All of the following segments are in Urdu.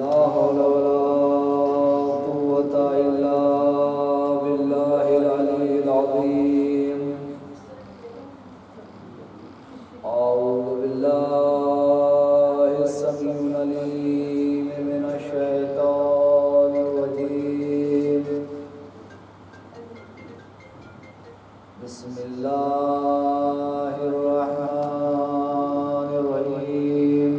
لا حول ولا قوة إلا بالله العلي العظيم. أعوذ بالله السميع العليم من الشيطان الرجيم. بسم الله الرحمن الرحيم.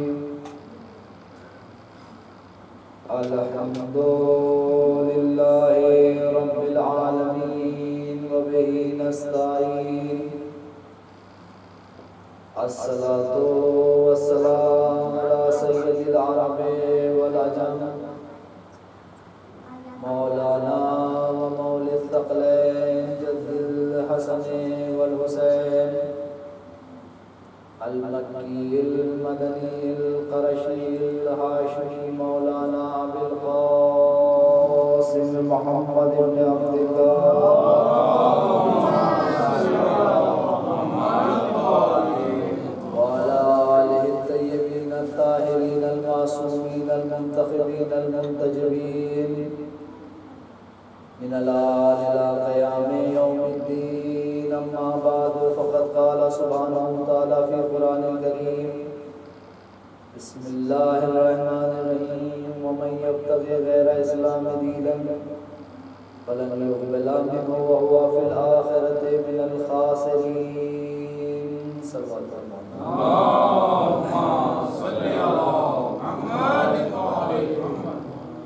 الحمد لله رب العالمين وبه نستعين. الصلاة والسلام على سيد العرب والعجم مولانا ومولى الثقلين جد الحسن والحسين المكي المدني القرشي الهاشمي مولانا أبي القاسم محمد بن عبد الله وعلى آله الطيبين الطاهرين المعصومين المنتخبين المنتجبين من الآن إلى قيام يوم الدين. أما بعد فقد قال سبحانه وتعالى في القرآن الكريم: بسم الله الرحمن الرحيم. ومن يبتغي غير الإسلام دينا فلن يقبل منه وهو في الآخرة من الخاسرين. صلى الله عليه وسلم. اللهم صل على محمد وعلى محمد.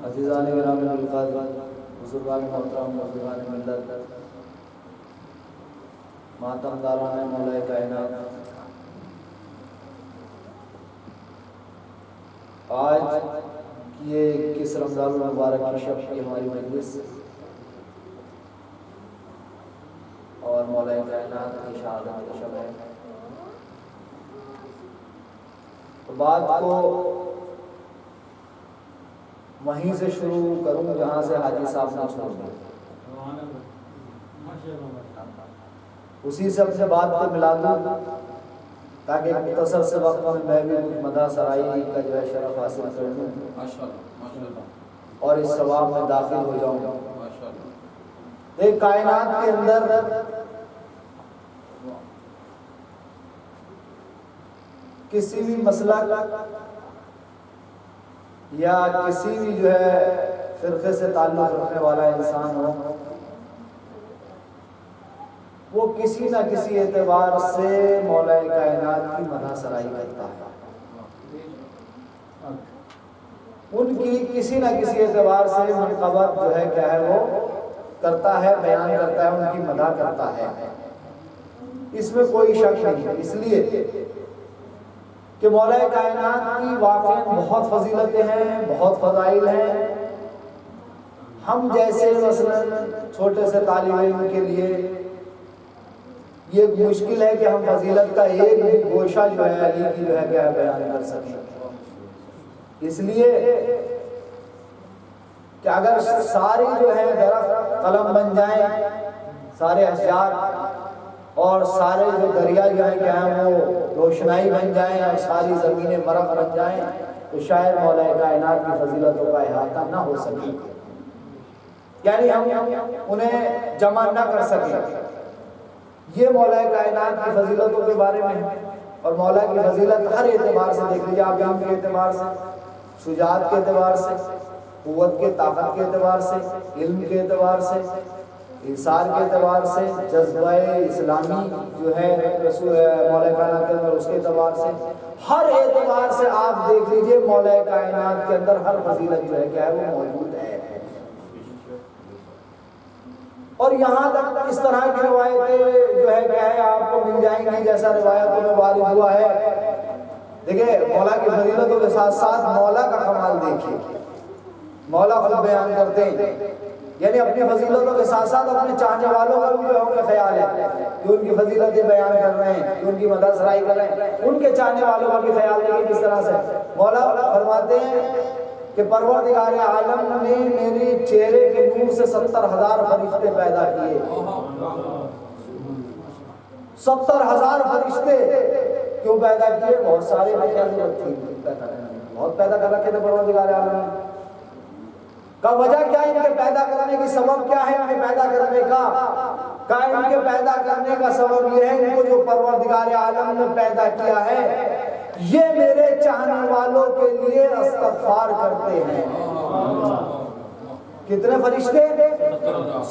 عزیزان گرامی القدر، بزرگان محترم، بزرگان ملت، ماتم داران مولا کائنات، آج یہ 21 رمضان المبارک کی شب کی ہماری مجلس اور مولا کائنات کی شہادت کی شب ہے. تو بات کو وہیں سے شروع کروں جہاں سے حاجی صاحب نے چھوڑ دیا، اسی سے اپنے بات کو ملا دوں تاکہ مختصر سے وقت میں بھی کچھ مدح سرائی کا جو ہے شرف حاصل کر لوں اور اس ثواب میں داخل ہو جاؤں. ایک کائنات کے اندر کسی بھی مسئلہ یا کسی بھی جو ہے فرقے سے تعلق رکھنے والا انسان ہو، وہ کسی نہ کسی اعتبار سے مولا کائنات کی مدح سرائی کرتا ہے. ان کی کسی نہ کسی اعتبار سے منقبت جو ہے کیا ہے وہ کرتا ہے، بیان کرتا ہے، ان کی مدح کرتا ہے. اس میں کوئی شک نہیں ہے، اس لیے کہ مولا کائنات کی واقعی بہت فضیلتیں ہیں، بہت فضائل ہیں. ہم جیسے مثلا چھوٹے سے طالب علم کے لیے یہ مشکل ہے کہ ہم فضیلت کا ایک بھی گوشہ جو ہے علی کی جو ہے کیا بیان کر سکیں. اس لیے کہ اگر ساری جو ہے درخت قلم بن جائیں، سارے اشجار اور سارے جو دریا جو ہے کیا ہیں وہ روشنائی بن جائیں اور ساری زمینیں مرغ بن جائیں تو شاید مولا کائنات کی فضیلتوں کا احاطہ نہ ہو سکے، یعنی ہم انہیں جمع نہ کر سکیں. یہ مولا کائنات کی فضیلتوں کے بارے میں ہے. اور مولا کی فضیلت ہر اعتبار سے دیکھ لیجیے، آپ علم کے اعتبار سے، شجاعت کے اعتبار سے، قوت کے طاقت کے اعتبار سے، علم کے اعتبار سے، انصار کے اعتبار سے، جذبہ اسلامی جو ہے رسول مولا کائنات کے اندر اس کے اعتبار سے، ہر اعتبار سے آپ دیکھ لیجئے مولا کائنات کے اندر ہر فضیلت جو ہے کیا ہے وہ موجود ہے. اور یہاں تک اس طرح کی روایتیں جو ہے کیا ہے آپ کو مل جائیں گی، جیسا روایتوں میں وارد ہوا ہے دیکھیں مولا کی فضیلتوں کے ساتھ ساتھ مولا کا کمال دیکھیے، مولا خود بیان کرتے ہیں، یعنی اپنی فضیلتوں کے ساتھ ساتھ اپنے چاہنے والوں کا بھی جو ہے خیال ہے کہ ان کی فضیلتیں بیان کر رہے ہیں، کہ ان کی مدح سرائی کر رہے ہیں، ان کے چاہنے والوں کا بھی خیال نہیں کس طرح سے۔ مولا فرماتے ہیں کہ پروردگار عالم نے میری چہرے کے نور سے 70,000 فرشتے پیدا کیے، 70,000 فرشتے کیوں پیدا کیے؟ بہت سارے میں کیا ضرورت تھی پیدا کرنے، بہت پیدا کر رکھے تھے پروردگار عالم نے۔ کا وجہ کیا ہے ان کے پیدا کرنے کی، سبب کیا ہے ان کے پیدا کرنے کا؟ ان کے پیدا کرنے کا سبب یہ ہے ان کو جو پروردگار عالم نے پیدا کیا ہے یہ میرے چاہنے والوں کے لیے استغفار کرتے ہیں۔ کتنے فرشتے؟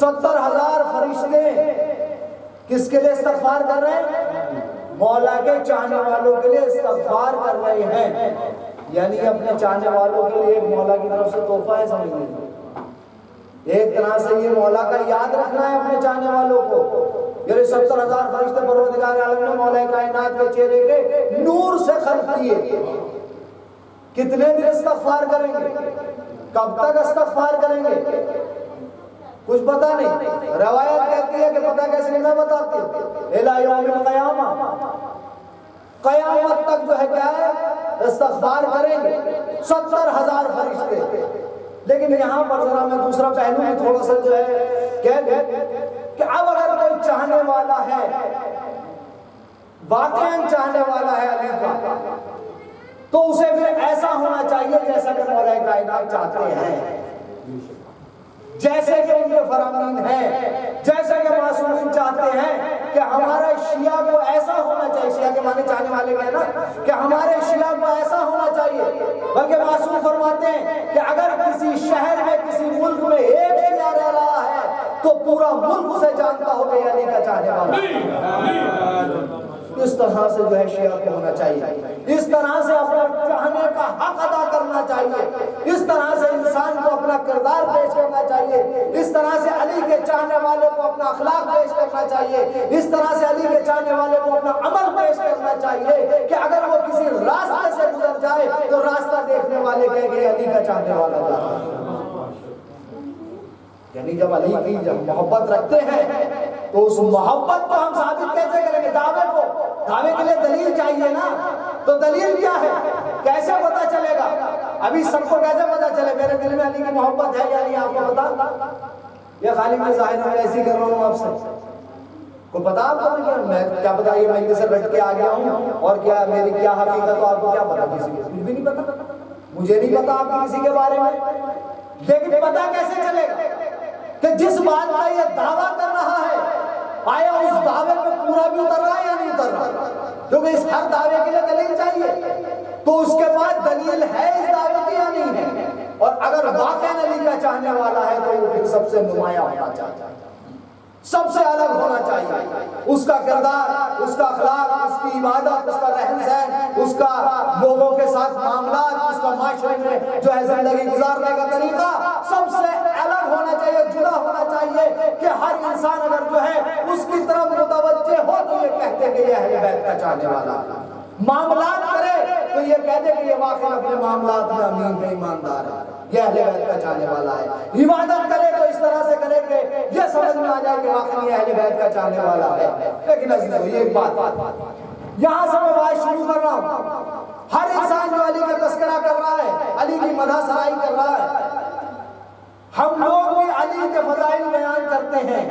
70,000 فرشتے کس کے لیے استغفار کر رہے ہیں؟ مولا کے چاہنے والوں کے لیے استغفار کر رہے ہیں، یعنی اپنے چاہنے والوں کے لیے ایک مولا کی طرف سے تحفہ ہے، سمجھ لیجیے۔ ایک طرح سے یہ مولا کا یاد رکھنا ہے اپنے چاہنے والوں کو۔ یہ 70,000 فرشتے پروردگار عالم نے مولا کائنات کے چہرے کے نور سے خلق کیے۔ کتنے دن استغفار کریں گے؟ کب تک استغفار کریں گے؟ کچھ پتہ نہیں، روایت کہتی ہے کہ پتہ کیسے نہیں، میں بتاتی ہوں، الی یوم القیامہ، قیامت تک جو ہے کیا ہے استغفار کریں گے 70,000 فرشتے۔ لیکن یہاں پر ذرا میں دوسرا پہلو بھی تھوڑا سا جو ہے کہہ دوں کہ اب اگر کوئی چاہنے والا ہے، واقعاً چاہنے والا ہے علی کا، تو اسے پھر ایسا ہونا چاہیے جیسا کہ مولا کائنات چاہتے ہیں، جیسے کہ ان کے فرامین ہیں، جیسے کہ معصومین چاہتے ہیں کہ ہمارا شیعہ کو ایسا ہونا چاہیے، شیعہ کے معنی چاہنے والے کہنا کہ ہمارے شیعہ کو ایسا ہونا چاہیے۔ بلکہ معصوم فرماتے ہیں کہ اگر کسی شہر میں کسی ملک میں ایک شیعہ رہ رہا ہے تو پورا ملک اسے جانتا ہو کہ علی کا چاہنے والا۔ اس طرح سے جو ہے شیعہ کو ہونا چاہیے، اس طرح سے اپنا چاہنے کا حق ادا کرنا چاہیے، اس طرح سے انسان کو اپنا کردار پیش کرنا چاہیے، اس طرح سے علی کے چاہنے والے کو اپنا اخلاق پیش کرنا چاہیے، اس طرح سے علی کے چاہنے والے کو اپنا عمل پیش کرنا چاہیے کہ اگر وہ کسی راستے سے گزر جائے تو راستہ دیکھنے والے کہیں کہ علی کا چاہنے والا تھا۔ یعنی جب علی کی جب محبت رکھتے ہیں تو اس محبت کو ہم ثابت کیسے کریں گے؟ دعوے کے لیے دلیل چاہیے نا، تو دلیل کیا ہے؟ کیسے پتا چلے گا؟ ابھی سب کو کیسے پتا چلے میرے دل میں علی کی محبت ہے یا نہیں؟ آپ کو پتا؟ یا خالی میں ظاہر ایسی کر رہا ہوں آپ سے؟ کو پتا آپ کو؟ میں کیا پتا یہ مجلے سے رٹ کے آ گیا ہوں اور کیا میری کیا حقیقت ہو آپ کو کیا پتا؟ کسی کو کچھ بھی نہیں پتا، مجھے نہیں پتا آپ کی کسی کے بارے میں۔ لیکن پتا کیسے چلے گا کہ جس بات کا یہ دعویٰ کر رہا ہے آیا اس دعوے میں پورا بھی اتر رہا ہے یا نہیں اتر رہا؟ کیونکہ اس ہر دعوے کے لیے دلیل چاہیے، تو اس کے بعد دلیل ہے اس دعوے کی یا نہیں ہے؟ اور اگر واقعی علی کا چاہنے والا ہے تو وہ پھر سب سے نمایاں ہونا چاہتا ہے، سب سے الگ ہونا چاہیے، اس کا کردار، اس کا اخلاق، اس کی عبادت، اس کا رہن سہن، اس کا لوگوں کے ساتھ معاملات، اس کا معاشرے میں جو ہے زندگی گزارنے کا طریقہ سب سے الگ ہونا چاہیے، جدا ہونا چاہیے کہ ہر انسان اگر جو ہے اس کی طرف متوجہ ہو تو یہ کہتے کہ یہ اہل بیت کا چاہنے والا، معاملات کرے تو یہ کہتے کہ یہ واقعی اپنے معاملات میں امین ہے، ایماندار ہے، یہ اہل بیت کا چاہنے والا ہے، عبادت کرے تو اس طرح سے کرے کہ یہ سمجھ میں آ جائے کہ واقعی یہ اہل بیت کا چاہنے والا ہے۔ لیکن عزیزو یہ ایک بات یہاں سے میں بات شروع کر رہا ہوں، ہر انسان جو علی کا تذکرہ کر رہا ہے، علی کی مدح سرائی کر رہا ہے، ہم لوگ بھی علی کے فضائل بیان کرتے ہیں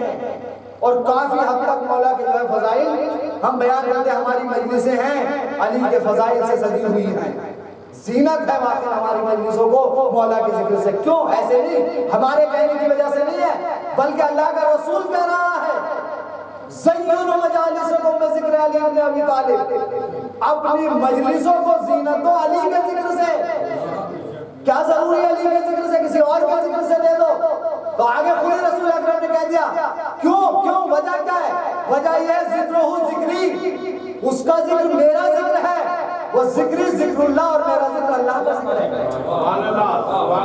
اور کافی حد تک مولا کے جو فضائل ہم بیان کرتے ہیں، ہماری مجلسیں ہیں علی کے فضائل سے سجی ہوئی ہیں، زینت ہے واقعی ہماری مجلسوں کو مولا کے ذکر سے۔ کیوں؟ ایسے نہیں ہمارے کہنے کی وجہ سے نہیں ہے، بلکہ اللہ کا رسول کہہ رہا ہے زینوا مجالسکم بذکر علی ابن ابی طالب، اپنی مجلسوں کو زینت دو علی کے ذکر سے۔ کیا ضروری ہے علی کے ذکر سے؟ کسی اور کے ذکر سے دے دو؟ تو آگے خود رسول اکرم نے کہہ دیا کیوں؟ وجہ کیا ہے؟ وجہ یہ ہے ذکرہ ذکری، اس کا ذکر میرا ذکر ہے، وہ ذکری ذکر اللہ اور میرا ذکر اللہ کا ذکر ہے،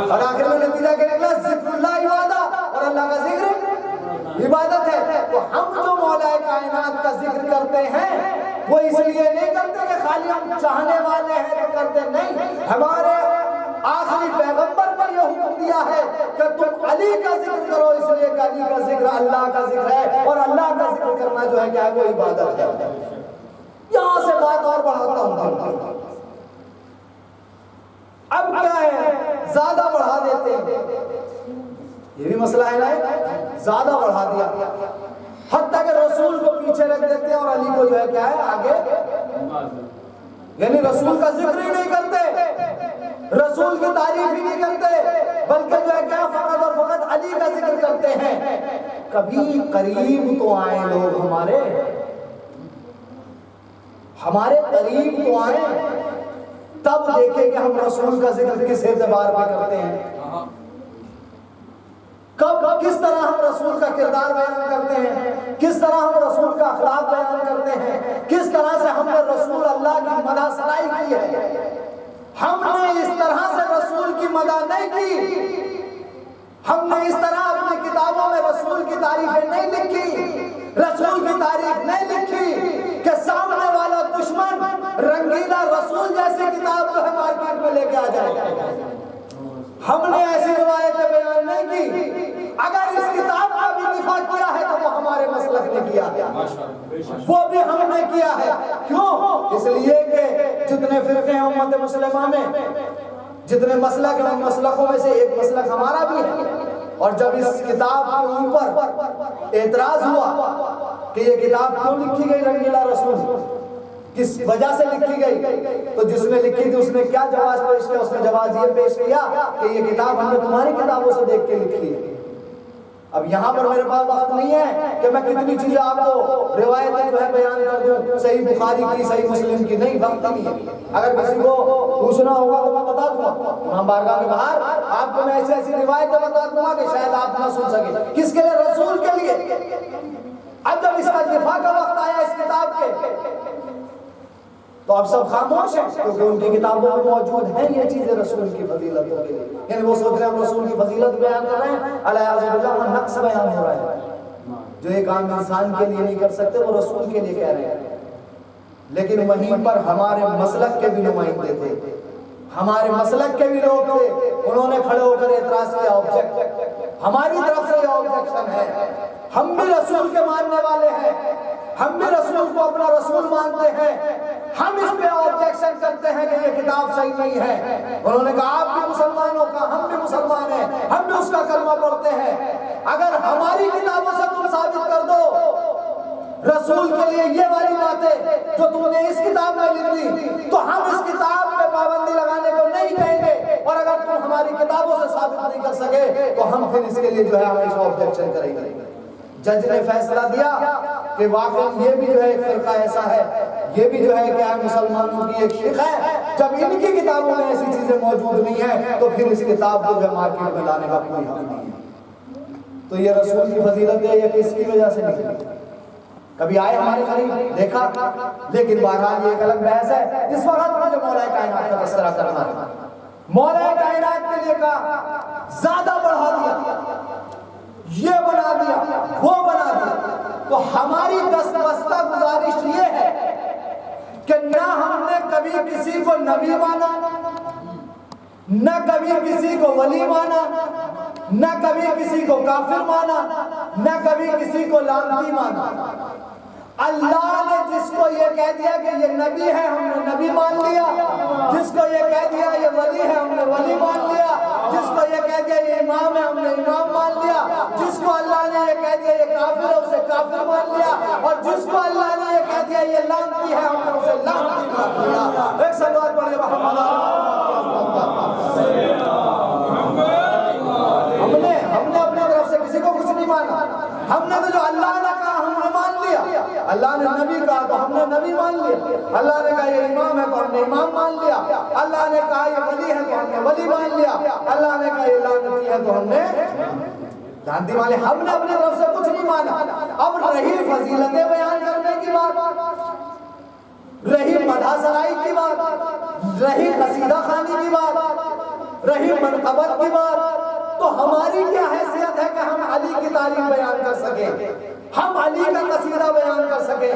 اور آخر میں نتیجہ کیا نکلا؟ ذکر اللہ عبادت اور اللہ کا ذکر عبادت ہے۔ تو ہم ہم جو مولا کائنات کا ذکر کرتے ہیں وہ اس لیے نہیں کرتے کہ خالی ہم چاہنے والے ہیں تو کرتے نہیں. ہمارے آخری پیغمبر نے یہ حکم دیا ہے کہ تم علی کا ذکر کرو، اس لیے کہ علی کا ذکر اللہ کا ذکر ہے، اور اللہ کا ذکر کرنا جو ہے کیا ہے وہ عبادت ہے. یہاں سے بات اور بڑھاتا ہوں. اب کیا ہے، زیادہ بڑھا دیتے ہیں، یہ بھی مسئلہ ہے نا، زیادہ بڑھا دیا، حتیٰ کہ رسول کو پیچھے رکھ دیتے ہیں اور علی کو جو ہے کیا ہے آگے، یعنی رسول کا ذکر ہی نہیں کرتے، رسول کی تعریف ہی نہیں کرتے، بلکہ جو ہے کیا فقط اور فقط علی کا ذکر کرتے ہیں. کبھی قریب تو آئیں لوگ ہمارے قریب تو آئیں، تب دیکھیں کہ ہم رسول کا ذکر کس اعتبار پہ کرتے ہیں، کب کس طرح ہم رسول کا کردار بیان کرتے ہیں، کس طرح ہم رسول کا اخلاق بیان کرتے ہیں، کس طرح سے ہم نے رسول اللہ کی مدح سرائی کی ہے. ہم نے اس طرح سے رسول کی مدح نہیں کی، ہم نے اس طرح اپنی کتابوں میں رسول کی تعریفیں نہیں لکھی، رسول کی تعریف نہیں لکھی کہ سامنے والا دشمن رنگیلا رسول جیسی کتاب جو ہے مارکیٹ میں لے کے آ جائے. ہم نے ایسی روایتیں بیان نہیں کی. اگر اس کتاب کا بھی دفاع کیا ہے تو وہ ہمارے مسلک نے کیا ہے، وہ بھی ہم نے کیا ہے. کیوں؟ اس لیے کہ جتنے فرقے ہیں امت مسلمہ میں، جتنے مسلک ہیں ان مسلکوں میں سے ایک مسلک ہمارا بھی ہے. اور جب اس کتاب کے اوپر اعتراض ہوا کہ یہ کتاب کیوں لکھی گئی رنگیلا رسول، کس وجہ سے لکھی گئی، تو جس نے لکھی تھی اس نے کیا جواز پیش کیا؟ اس نے جواز یہ پیش کیا کہ یہ کتاب ہم نے تمہاری کتابوں سے دیکھ کے لکھی ہے. اب یہاں پر میرے پاس وقت نہیں ہے کہ میں کتنی چیزیں آپ کو روایتیں جو ہے بیان کر دوں، صحیح بخاری کی، صحیح مسلم کی، نہیں، وقت نہیں ہے. اگر کسی کو پوچھنا ہوگا تو میں بتا دوں گا امام بارگاہ کے باہر، آپ کو میں ایسی ایسی روایتیں بتا دوں گا کہ شاید آپ نہ سن سکیں. کس کے لیے؟ رسول کے لیے. اب جب اس کا دفاع کا وقت آیا اس کتاب کے تو اب سب خاموش ہیں، کیونکہ ان کی کتابوں میں موجود ہیں یہ چیزیں رسول کی فضیلتوں کے لیے. یعنی وہ سوچ رہے ہیں ہم رسول کی فضیلت بیان کر رہے ہیں، علیہ باللہ نقص بیان ہو رہا ہے. جو ایک عام انسان کے لیے نہیں کر سکتے وہ رسول کے لیے کہہ رہے ہیں. لیکن وہیں پر ہمارے مسلک کے بھی نمائندے تھے، ہمارے مسلک کے بھی لوگ تھے، انہوں نے کھڑے ہو کر اعتراض کیا. آبجیکٹ ہماری طرف سے یہ آبجیکشن ہے، ہم بھی رسول کے ماننے والے ہیں، ہم بھی رسول کو اپنا رسول مانتے ہیں، ہم اس پہ آبجیکشن کرتے ہیں کہ یہ کتاب صحیح نہیں ہے. انہوں نے کہا آپ بھی مسلمانوں کا، ہم بھی مسلمان ہیں، ہم بھی اس کا کلمہ پڑھتے ہیں. اگر ہماری کتابوں سے تم ثابت کر دو رسول کے لیے یہ والی باتیں جو تم نے اس کتاب میں لکھ دی، تو ہم اس کتاب پہ پابندی لگانے کو نہیں کہیں گے. اور اگر تم ہماری کتابوں سے ثابت نہیں کر سکے تو ہم پھر اس کے لیے جو ہے ہمیشہ آبجیکشن کریں گے. جج نے فیصلہ دیا کہ واقعی یہ بھی جو ہے ایک فرقہ ایسا ہے، یہ بھی جو ہے کہ مسلمانوں کی ایک شق ہے، جب ان کی کتابوں میں ایسی چیزیں موجود نہیں ہیں تو پھر اس کتاب کو جو مارکیٹ میں لانے کا کوئی حق نہیں ہے. تو یہ رسول کی فضیلت ہے، یہ کس کی وجہ سے نکلی؟ کبھی آئے ہمارے قریب دیکھا؟ لیکن بہرحال یہ ایک الگ بحث ہے. اس وقت مجھے مولا کائنات کا تذکرہ کرنا ہے. مولا کائنات کے لیے کہا، زیادہ بڑھا دیا، یہ بنا دیا، وہ بنا دیا. تو ہماری دست بستہ گزارش یہ ہے کہ نہ ہم نے کبھی کسی کو نبی مانا، نہ کبھی کسی کو ولی مانا، نہ کبھی کسی کو کافر مانا، نہ کبھی کسی کو لعنتی مانا. اللہ نے جس کو یہ کہہ دیا کہ یہ نبی ہے ہم نے نبی مان لیا، جس کو یہ کہہ دیا یہ ولی ہے ہم نے ولی مان لیا، جس کو یہ کہہ دیا یہ امام ہے ہم نے امام مان لیا، جس کو اللہ نے یہ کہہ دیا یہ کافر ہے اسے کافر مان لیا، اور جس کو اللہ نے یہ کہہ دیا یہ لعنتی ہے ہم نے اسے لعنتی مان لیا. ایک صلوات پڑھیں محمد. ہم نے اپنی طرف سے کسی کو کچھ نہیں مانا. ہم نے تو جو اللہ نے کہا ہم نے مان لیا. اللہ نے نبی کہا تو ہم نے نبی مان لیا. اللہ نے کہا یہ امام ہے تو ہم نے امام مان لیا. اللہ نے کہا یہ ولی ہے تو ہم نے ولی مان لیا. اللہ نے کہا یہ لعنتی ہے تو ہم نے لعنتی مان لیا. ہم نے اپنی طرف سے کچھ نہیں مانا. اب رہی فضیلتیں بیان کرنے کی بات، رہی مدح سرائی کی بات، رہی قصیدہ خوانی کی بات، رہی منقبت کی بات، تو ہماری کیا حیثیت ہے کہ ہم علی کی تعریف بیان کر سکیں؟ ہم علی کا قصیدہ بیان کر سکیں،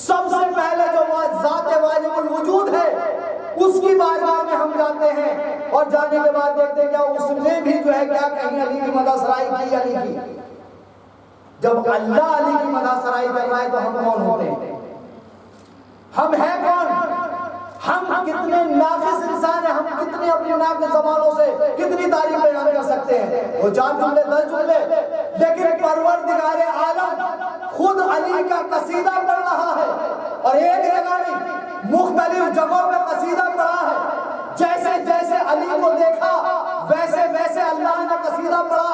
سب سے پہلے جو ذات واجب الوجود ہے اس کی بارگاہ میں ہم جاتے ہیں، اور جانے کے بعد دیکھتے ہیں کیا اس نے بھی جو ہے کیا کہیں علی کی مدح سرائی کی علی کی؟ جب اللہ علی کی مدح سرائی کر رہا ہے تو ہم کون ہوتے ہیں؟ ہم ہیں کون؟ ہم کتنے ناقص انسان ہیں، ہم کتنے اپنی ناقص زبانوں سے کتنی تعریف بیان کر سکتے ہیں؟ وہ 4 جملے 10 جملے، لیکن پروردگار عالم خود علی کا قصیدہ پڑھ رہا ہے، اور ایک جگہ نہیں مختلف جگہوں پہ قصیدہ پڑھا ہے۔ جیسے جیسے علی کو دیکھا ویسے ویسے اللہ نے قصیدہ پڑھا۔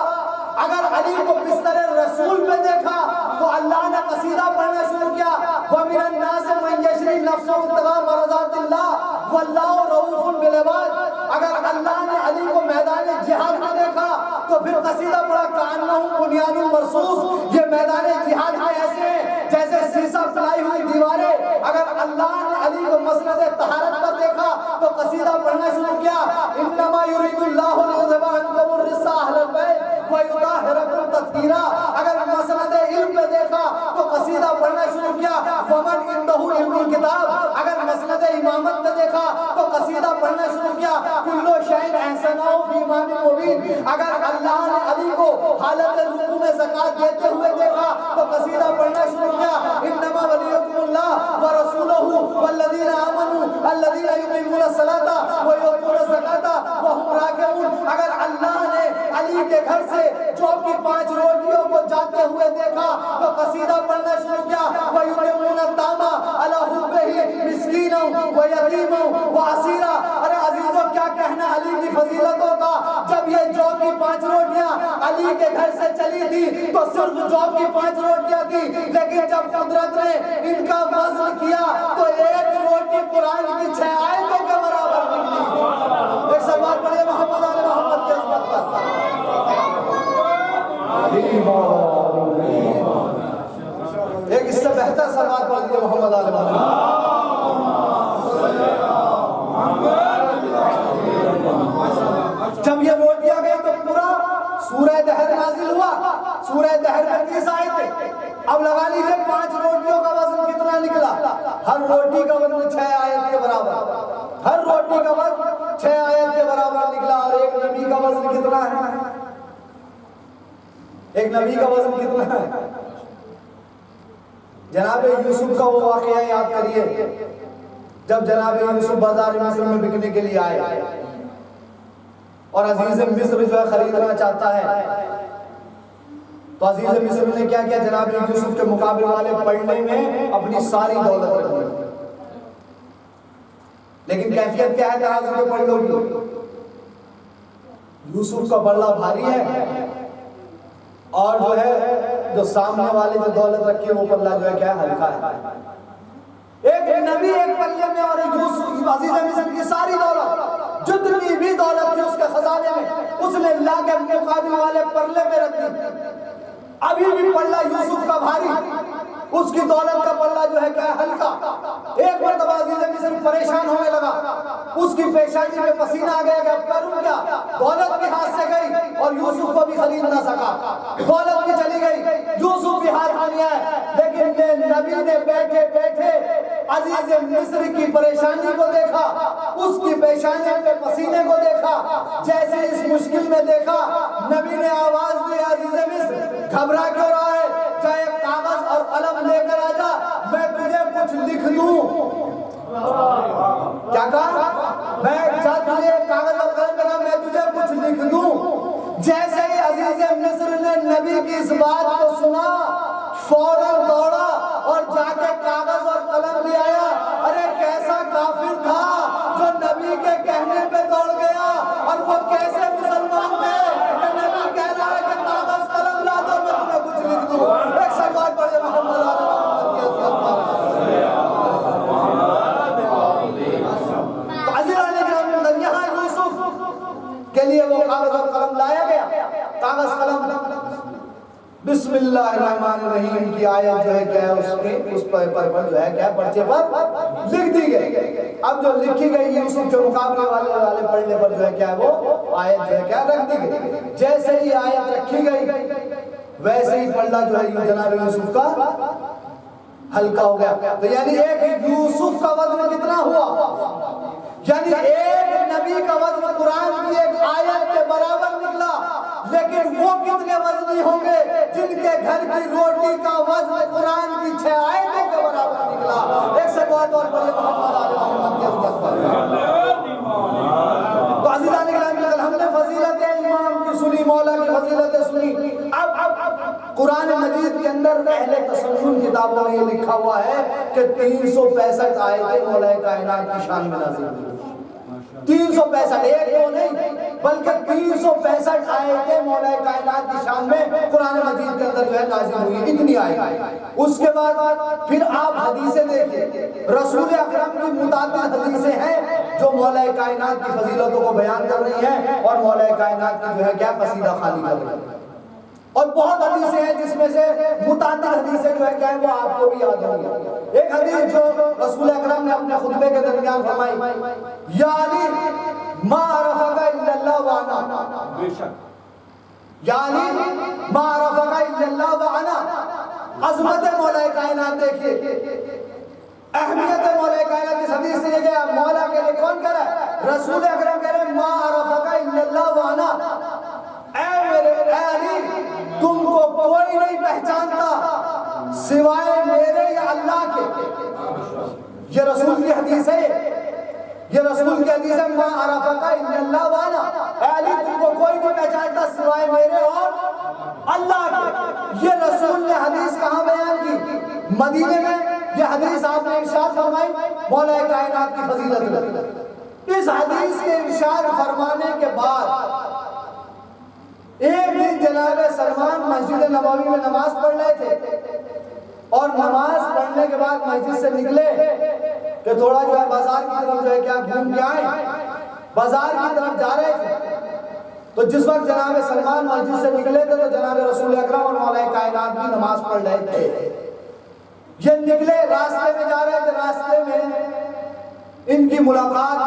اگر علی کو بستر رسول پہ دیکھا تو اللہ نے قصیدہ پڑھنا شروع کیا، وَمِنَ النَّاسِ مَن يَشْرِي نَفْسَهُ ابْتِغَاءَ مَرْضَاتِ اللَّهِ وَاللَّهُ رَءُوفٌ بِالْعِبَادِ۔ اگر اللہ نے علی کو میدان جہاد میں دیکھا تو پھر قصیدہ پڑھا، كَأَنَّهُمْ بُنْيَانٌ مَرْصُوصٌ، یہ میدان جہاد میں ایسے ہیں جیسے سیسہ پلائی ہوئی دیواریں۔ اگر اللہ نے علی کو مسند طہارت پر دیکھا تو قصیدہ پڑھنا شروع کیا، إِنَّمَا يُرِيدُ اللَّهُ لِيُذْهِبَ عَنكُمُ الرِّجْسَ أَهْلَ الْبَيْتِ وَيُطَهِّرَكُمْ تَطْهِيرًا۔ اگر مسند علم پہ دیکھا تو قصیدہ پڑھنا شروع کیا، وَمَنْ عِندَهُ عِلْمُ الْكِتَابِ۔ اگر مسند امامت پہ دیکھا تو قصیدہ پڑھنا شروع کیا، كُلُّ شَيْءٍ أَحْصَيْنَاهُ فِي إِمَامٍ مُبِينٍ۔ اگر اللہ نے علی کو حالت رکوع میں زکوٰۃ دیتے ہوئے دیکھا تو قصیدہ پڑھنا شروع کیا، إِنَّمَا وَلِيُّكُمُ اللَّهُ وَرَسُولُهُ وَالَّذِينَ آمَنُوا الَّذِينَ يُقِيمُونَ الصَّلَاةَ وَيُؤْتُونَ الزَّكَاةَ وَهُمْ رَاكِعُونَ۔ اگر اللہ نے علی کے گھر سے جو کی 5 روٹیوں کو جاتے ہوئے دیکھا تو قصیدہ پڑھنا شروع کیا، وَيُطْعِمُونَ الطَّعَامَ عَلَىٰ حُبِّهِ مِسْكِينًا وَيَتِيمًا وَأَسِيرًا۔ ارے عزیزوں کیا کہنا علی کی فضیلتوں کا، جب یہ جو کی 5 روٹیاں علی کے گھر سے چلی تھی تو صرف جو کی 5 روٹیاں تھی، لیکن جب قدرت نے ان کا وزن کیا تو ایک روٹی قرآن کی 6 آیتوں کے برابر نکلی۔ ایک سلوات پڑھیے محمد آل محمد کی عظمت پر۔ ایک اس سے بہتر سلوات پڑھ دیجیے محمد آل محمد۔ جب یہ روٹیاں گئی تو پورا سورہ دہر نازل ہوا، سورہ دہر میں 30 آیتیں۔ اب لگا لیجیے 5 روٹیوں کا وزن کتنا نکلا، ہر روٹی کا وزن 6 آیت کے برابر، ہر روٹی کا وزن 6 آیت کے برابر نکلا۔ اور ایک نبی کا وزن کتنا ہے؟ ایک نبی کا وزن کتنا ہے؟ جناب یوسف کا وہ واقعہ یاد کریے، جب جناب یوسف بازار مصر میں بکنے کے لیے آئے اور عزیز مصر جو ہے خریدنا چاہتا ہے، تو عزیز مصر نے کیا کیا، جناب یوسف کے مقابل والے پڑھنے میں اپنی ساری دولت رکھ دی۔ لیکن کیفیت کیا ہے، ترازو میں پڑھ لو گی، یوسف کا پلڑا بھاری ہے اور جو ہے جو سامنے والے جو دولت رکھی ہے وہ پلڑا جو ہے کیا ہے، ہلکا ہے۔ ایک نبی ایک پلے میں اور یوسف عزیز مصر کی ساری دولت، جتنی بھی دولت تھی اس کے خزانے میں، اس نے لا کے مقابل والے پلے میں رکھ دی۔ ابھی بھی پلڑا یوسف کا بھاری، اس کی دولت کا پلڑا جو ہے کیا ہے، ہلکا۔ ایک مرتبہ عزیز مصر پریشان ہونے لگا، اس کی پیشانی میں پسینہ آ گیا کہ اب کروں کیا، دولت بھی ہاتھ سے گئی اور یوسف کو بھی خرید نہ سکا، دولت بھی چلی گئی، یوسف بھی ہاتھ میں نہیں آئے۔ لیکن یہ نبی نے بیٹھے بیٹھے عزیز مصر کی پریشانی کو دیکھا، اس کی پیشانی پہ پسینے کو دیکھا، جیسے اس مشکل میں دیکھا، نبی نے آواز دی، عزیز مصر گھبرا کیوں رہا ہے، چاہے کاغذ اور قلم لے کر آ جا، میں تجھے کچھ لکھ دوں۔ کیا کہا، میں جا تجھے کاغذ اور قلم لے کر میں تجھے کچھ لکھ دوں۔ جیسے ہی عزیز مصر نے نبی کی اس بات کو سنا، فوراً دوڑا اور جا کے کاغذ اور قلم لے آیا۔ ارے کیسا کافر تھا جو نبی کے کہنے پہ دوڑ گیا، اور وہ کیسے مسلمان تھے کہ نبی کہہ رہا ہے کہ کاغذ قلم لا دو میں تمہیں کچھ لکھ دوں۔ ایک سلوات پڑھے محمد آل محمد کی عظمت پر۔ تو عزیزان گرامی، یہاں یوسف کے لیے وہ کاغذ اور قلم لایا گیا، کاغذ قلم، بسم اللہ الرحمن الرحیم کی آیت جو ہے کیا ہے اس پیپر پر جو ہے کیا پرچے پر لکھ دی گئی۔ اب جو لکھی گئی یوسف کے مقابلے والے پڑھنے پر جو ہے کیا وہ آیت جو ہے کیا رکھ دی گئی۔ جیسے ہی آیت رکھی گئی، ویسے ہی پلڑا جو ہے یہ جناب یوسف کا ہلکا ہو گیا. تو یعنی ایک یوسف کا وزن کتنا ہوا؟ یعنی ایک نبی کا وزن قرآن کی ایک آیت کے برابر نکلا. لیکن وہ کتنے وزنی ہوں گے جن کے گھر کی روٹی کا وزن قرآن کی 6 آیتوں کے برابر نکلا. ایک سے بہت اور بڑے محمد آل محمد کی عزت پر. تو عزیزان گرامی، ہم نے فضیلت امام کی سنی، مولا کی فضیلتیں سنی. اب قرآن مجید کے اندر اہل تصون کتابوں میں یہ لکھا ہوا ہے کہ 365 آیتیں مولا کائنات کی شان میں نازل ہوئی. 365، ایک دو نہیں بلکہ 365 آیتیں مولا کائنات کی شان میں قرآن مجید کے اندر جو ہے نازل ہوئی. اتنی آیتیں. اس کے بعد پھر آپ حدیثیں دیکھیں، رسول اکرم کی متعدد حدیثیں ہیں جو مولا کائنات کی فضیلتوں کو بیان کر رہی ہیں اور مولا کائنات کی جو ہے کیا قصیدہ خوانی کر رہی ہیں. اور بہت حدیثیں ہیں جس میں سے متعدد حدیثیں جو ہے کیا ہے وہ آپ کو بھی یاد ہوں گی. ایک حدیث جو رسول اکرم نے اپنے خطبے کے درمیان فرمائی، یا علی ما عرفک الا اللہ وانا، بے شک یا علی ما عرفک الا اللہ وانا. عظمت مولا کائنات دیکھیے، اہمیت مولا کائنات. اس حدیث سے یہ کہ مولا کے لیے کون کہہ رہا ہے؟ رسول اکرم کہہ رہے ہیں ما عرفک الا اللہ وانا. اے علی، تم کو کوئی نہیں پہچانتا سوائے میرے یا اللہ کے. یہ رسول کی حدیث ہے، یہ رسول کی حدیث ہے. ما عرفک الا اللہ وانا. اے علی، تم کو کوئی نہیں پہچانتا سوائے میرے اور اللہ کے. یہ رسول نے حدیث کہاں بیان کی؟ مدینے میں. یہ حدیث آپ نے ارشاد فرمائی مولا کائنات کی فضیلت میں. اس حدیث کے ارشاد فرمانے کے بعد ایک دن جناب سلمان مسجد نبوی میں نماز پڑھ رہے تھے اور نماز پڑھنے کے بعد مسجد سے نکلے کہ تھوڑا جو ہے بازار کی طرف جو ہے کیا گھوم کے آئیں. بازار کی طرف جا رہے تھے تو جس وقت جناب سلمان مسجد سے نکلے تھے تو جناب رسول اکرم اور مولا کائنات بھی نماز پڑھ رہے تھے. یہ نکلے، راستے میں جا رہے تھے. راستے میں ان کی ملاقات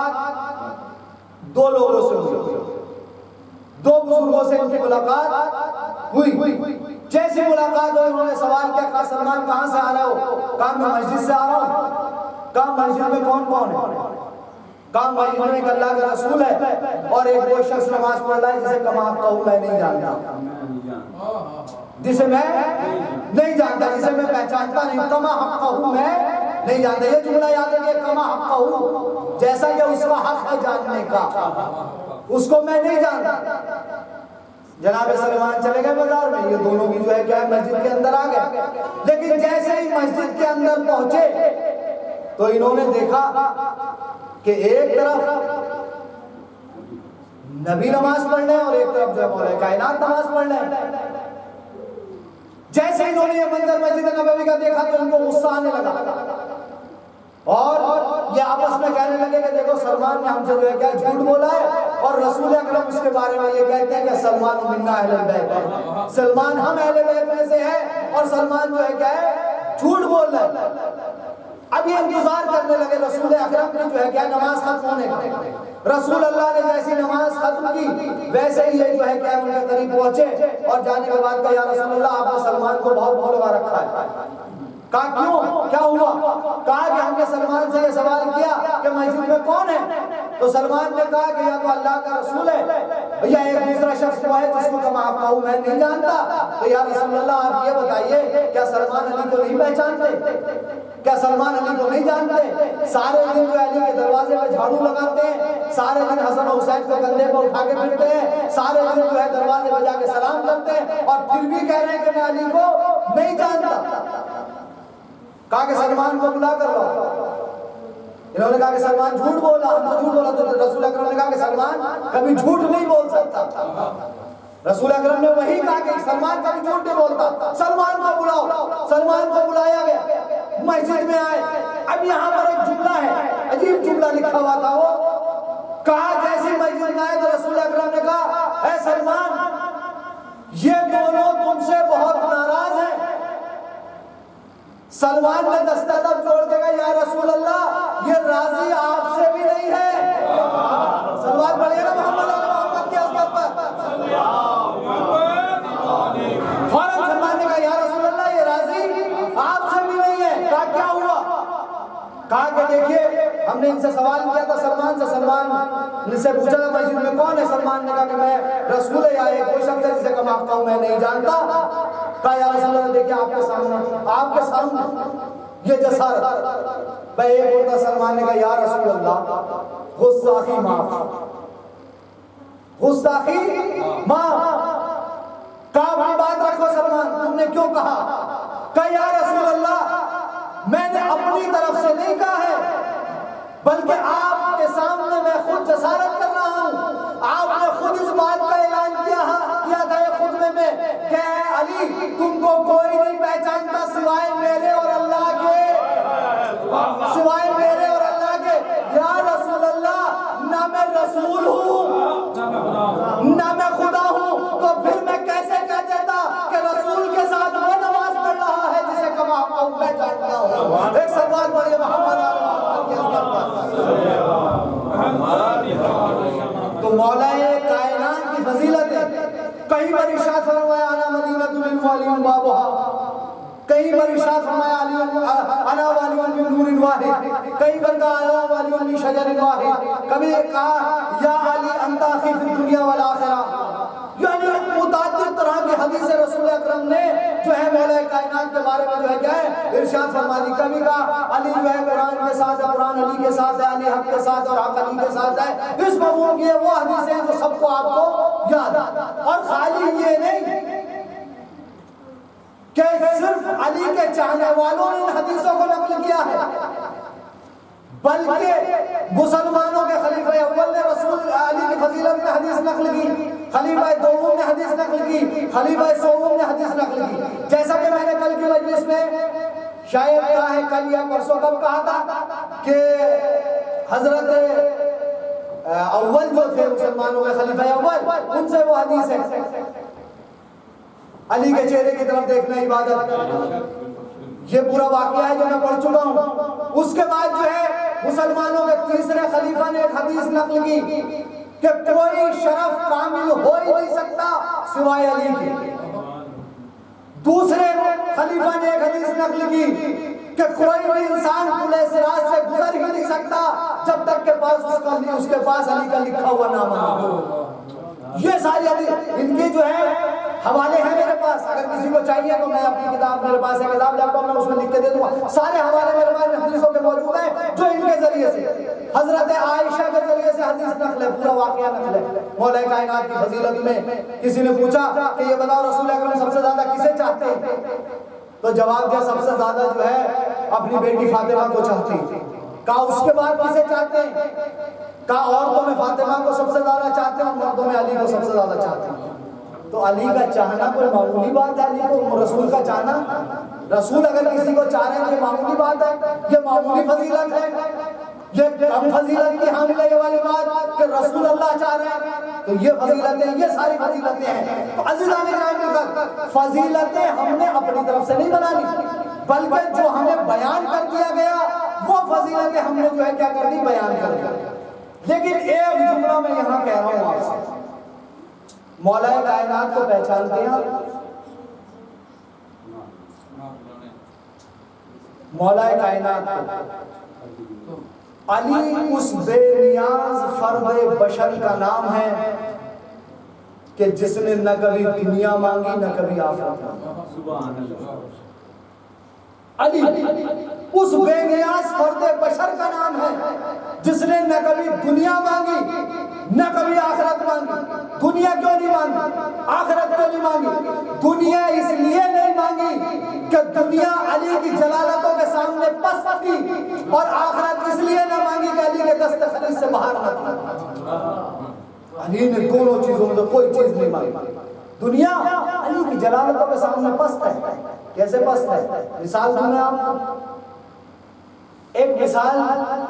دو لوگوں سے ہوئی، دو بزرگوں سے ان کی ملاقات ہوئی. جیسی ملاقات ہوئی انہوں نے سوال کیا، کہا سلمان کہاں سے آ رہے ہو؟ کہا میں مسجد سے آ رہا ہوں. کہا مسجد میں کون کون ہے؟ کہا مسجد میں ایک اللہ کا رسول ہے اور ایک وہ شخص نماز پڑھ رہا ہے جسے کما کہوں میں نہیں جانتا، جسے میں نہیں جانتا، جسے میں پہچانتا نہیں. کما حقہ میں نہیں جانتا. یہ جملہ یاد رکھیے، کما حقہ، جیسا کہ اس کا حق ہے جاننے کا، اس کو میں نہیں جانتا. جناب سلمان چلے گئے بازار میں. یہ دونوں بھی جو ہے کیا ہے مسجد کے اندر آ گئے. لیکن جیسے ہی مسجد کے اندر پہنچے تو انہوں نے دیکھا کہ ایک طرف نبی نماز پڑھنے اور ایک طرف جو ہے مولا کائنات نماز پڑھنے. جیسے انہوں نے یہ منظر مسجد نبوی کا دیکھا تو ان کو غصہ آنے لگا اور یہ آپس میں کہنے لگے کہ دیکھو سلمان نے ہم سے جو ہے کیا جھوٹ بولا ہے. اور رسول اکرم اس کے بارے میں یہ کہتے ہیں کہ سلمان منا اہل البیت ہے، سلمان ہم اہل بیت میں سے ہے اور سلمان جو ہے کیا ہے جھوٹ بول رہا ہے. اب یہ انتظار کرنے لگے رسول اکرم کی جو ہے کیا نماز ختم ہونے کا. رسول اللہ نے جیسی نماز ختم کی ویسے ہی یہ جو ہے کیا ان کے قریب پہنچے اور جانے کے بعد کہا یا رسول اللہ آپ نے سلمان کو بہت بھولوا رکھا ہے. کہا کیوں، کیا ہوا؟ کہا کہ ہم نے سلمان سے یہ سوال کیا کہ مسجد میں کون ہے تو سلمان نے کہا کہ یا تو اللہ کا رسول ہے یا ایک دوسرا شخص وہ ہے جس کو کما کہوں میں نہیں جانتا. تو یا رسول اللہ آپ یہ بتائیے کیا سلمان علی کو نہیں پہچانتے؟ کیا سلمان علی کو نہیں جانتے؟ سارے دن جو علی کے دروازے پہ جھاڑو لگاتے ہیں، سارے دن حسن حسین کو کندھے پر اٹھا کے پھرتے ہیں، سارے دن جو ہے دروازے پہ جا کے سلام کرتے ہیں اور پھر بھی کہہ رہے ہیں کہ میں علی کو نہیں جانتا. کہا کہ سلمان کو بلا کر لاؤ. انہوں نے کہا کہ سلمان جھوٹ بولا، ہم تو جھوٹ بولا. تو رسول اکرم نے کہا کہ سلمان کبھی جھوٹ نہیں بول سکتا. رسول اکرم نے وہی کہا کہ سلمان کبھی جھوٹ نہیں بولتا. سلمان کو بلاؤ. سلمان کو بلایا گیا، مسجد میں آئے. اب یہاں پر ایک جملہ ہے، عجیب جملہ لکھا ہوا تھا. وہ کہا جیسے مسجد میں آئے تو رسول اکرم نے کہا اے سلمان یہ دونوں تم سے بہت ناراض ہیں. سلمان نے دستادب جوڑ کے کہا یا رسول اللہ یہ راضی آپ سے بھی نہیں ہے. سلوات پڑھیے نا محمد علی محمد کی عظمت پر. فوراً نے ان سے سوال کیا تھا سلمان سے، سلمان نے سے پوچھا تھا مسجد میں کون ہے؟ سلمان نے کہا کہ میں رسول یا ایک کوئی شخص ہے جسے کم آفتا ہوں میں نہیں جانتا۔ کہا یا رسول اللہ دیکھیں آپ کے سامنے یہ جسارت۔ بھائی ایک ہوتا سلمان نے کہا یا رسول اللہ غصاخی معاف، غصاخی معاف۔ کہا اپنی بات رکھو سلمان، تم نے کیوں کہا؟ کہا یا رسول اللہ میں نے اپنی طرف سے نہیں کہا ہے، بلکہ آپ کے سامنے میں خود جسارت کر رہا ہوں۔ آپ نے خود اس بات کا اعلان کیا تھا یہ خطبے میں کہ اے علی تم کو کوئی نہیں پہچانتا سوائے میرے اور اللہ کے، سوائے میرے اور اللہ کے۔ یا رسول اللہ نہ میں رسول ہوں نہ میں خدا ہوں، تو پھر میں کیسے کہہ دیتا کہ رسول کے ساتھ وہ نماز پڑھ رہا ہے جسے کم آفتا ہوں میں جانتا ہوں۔ ایک سوال پڑھیے محمد تو مولا کائنات کی فضیلت ہے۔ کہیں پر ارشاد فرمایا انا مدینۃ للوالی بابھا، کہیں پر ارشاد فرمایا انا والی من نور واحد، کہیں پر کہا انا والی من شجر واحد، کبھی کہا یا علی انت اخی فی الدنیا والآخرہ۔ یعنی متعدد طرح کی حدیث رسول اکرم نے جو ہے مولا کائنات کے بارے میں جو ہے کیا ہے ارشاد فرما دی۔ کبھی کہا علی جو ہے قرآن کے ساتھ ہے، قرآن علی کے ساتھ ہے، علی حق کے ساتھ اور حق علی کے ساتھ ہے۔ اس مضمون کی وہ حدیثیں جو سب کو آپ کو یاد ہے۔ اور خالی یہ نہیں کہ صرف علی کے چاہنے والوں نے ان حدیثوں کو نقل کیا ہے، بلکہ مسلمانوں کے خلیفہ اول نے رسول علی کی فضیلت میں حدیث نقل کی، خلیفہ دوم نے حدیث نقل کی، خلیفہ سوم نے حدیث نقل کی۔ جیسا کہ میں نے کل کی مجلس میں شاید کہا ہے، کل یا پرسوں کب کہا تھا کہ حضرت اول جو تھے مسلمانوں کے خلیفہ اول، ان سے وہ حدیث ہے علی کے چہرے کی طرف دیکھنا عبادت۔ یہ پورا واقعہ ہے جو میں پڑھ چکا ہوں۔ اس کے بعد جو ہے مسلمانوں کے تیسرے خلیفہ نے ایک حدیث نقل کی کہ کوئی شرف کامل ہو ہی نہیں سکتا سوائے علی کے۔ دوسرے خلیفہ نے ایک حدیث نقل کی کہ کوئی بھی انسان پل صراط سے گزر ہی نہیں سکتا جب تک کہ اس کے پاس علی کا لکھا ہوا نامہ ہو۔ یہ ساری حدیث ان کے جو ہے حوالے ہیں میرے پاس، اگر کسی کو چاہیے تو میں اپنی کتاب میرے پاس ہے کتاب لیپ ٹاپ میں اس میں لکھ کے دے دوں گا۔ سارے حوالے میرے پاس حدیثوں کے موجود ہیں جو ان کے ذریعے سے حضرت عائشہ کے ذریعے سے حدیث نقل ہے، پورا واقعہ نقل ہے مولا کائنات کی فضیلت میں۔ کسی نے پوچھا کہ یہ بتاؤ رسول اکرم سب سے زیادہ کسے چاہتے ہیں؟ تو جواب دیا سب سے زیادہ جو ہے اپنی بیٹی فاطمہ کو چاہتے ہیں۔ کہا اس کے بعد کسے چاہتے ہیں؟ کہا عورتوں میں فاطمہ کو سب سے زیادہ چاہتے ہیں اور مردوں میں علی کو سب سے زیادہ چاہتے ہیں۔ تو علی کا چاہنا کوئی معمولی بات ہے؟ علی کو رسول کا چاہنا، رسول اگر کسی کو چاہ رہے ہیں تو یہ معمولی بات ہے؟ یہ معمولی فضیلت ہے؟ یہ کم فضیلت کی حامل ہے یہ والی بات کہ رسول اللہ چاہ رہے ہیں؟ تو یہ فضیلتیں، یہ ساری فضیلتیں ہیں۔ تو عزیزان گرامی فضیلتیں ہم نے اپنی طرف سے نہیں بنانی، بلکہ جو ہمیں بیان کر دیا گیا وہ فضیلتیں ہم نے جو ہے کیا کر دی، بیان کر دیا۔ لیکن ایک جملہ میں یہاں کہہ رہا ہوں آپ سے، مولا کائنات کو پہچانتے ہیں؟ مولا کائنات کو علی اس بے نیاز فرد بشر کا نام ہے کہ جس نے نہ کبھی دنیا مانگی نہ کبھی آخرت مانگی۔ علی اس بے نیاز فرد بشر کا نام ہے جس نے نہ کبھی دنیا مانگی نہ کبھی آخرت مانگی۔ دنیا کیوں نہیں مانگی؟ آخرت کیوں نہیں مانگی؟ دنیا اس لیے نہیں مانگی کہ دنیا علی کی جلالتوں کے سامنے پست تھی، اور آخرت اس لیے نہ مانگی کہ علی کے دست خلیج سے باہر نہ تھی۔ علی نے دونوں چیزوں میں تو کوئی چیز نہیں مانگی۔ دنیا علی کی جلالتوں کے سامنے پست ہے۔ کیسے پست ہے؟ مثال دوں میں آپ کو، ایک مثال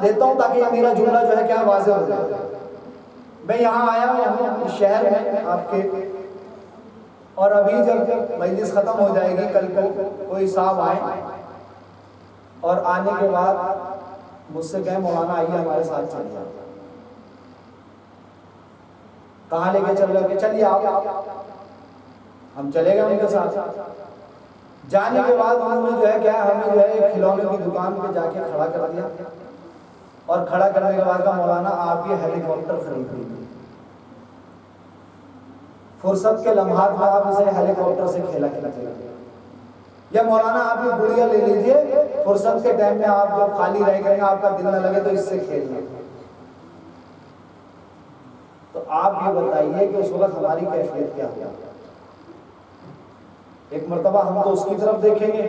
دیتا ہوں تاکہ یہ میرا جملہ جو ہے کیا واضح ہو جائے۔ میں یہاں آیا ہوں اس شہر میں آپ کے، اور ابھی جب مجلس ختم ہو جائے گی کل کو کوئی صاحب آئے اور آنے کے بعد مجھ سے کہیں مولانا آئیے ہمارے ساتھ چلیے۔ کہاں لے کے چل رہے ہو؟ کہ چلیے آپ، ہم چلے گئے ان کے ساتھ۔ جانے کے بعد انہوں نے جو ہے کیا ہمیں جو ہے ایک کھلونے کی دکان پہ جا کے کھڑا کر دیا اور کھڑا کرنے کے بعد کہا مولانا آپ یہ ہیلی کاپٹر خرید لیجیے، فرصت کے لمحات میں آپ اسے ہیلی کاپٹر سے کھیلا کیجیے، یا مولانا آپ یہ گڑیا لے لیجیے، فرصت کے ٹائم میں آپ جب خالی رہ گئے آپ کا دل نہ لگے تو اس سے کھیل لیں۔ تو آپ یہ بتائیے کہ اس وقت ہماری کیفیت کیا ہوگا؟ ایک مرتبہ ہم تو اس کی طرف دیکھیں گے،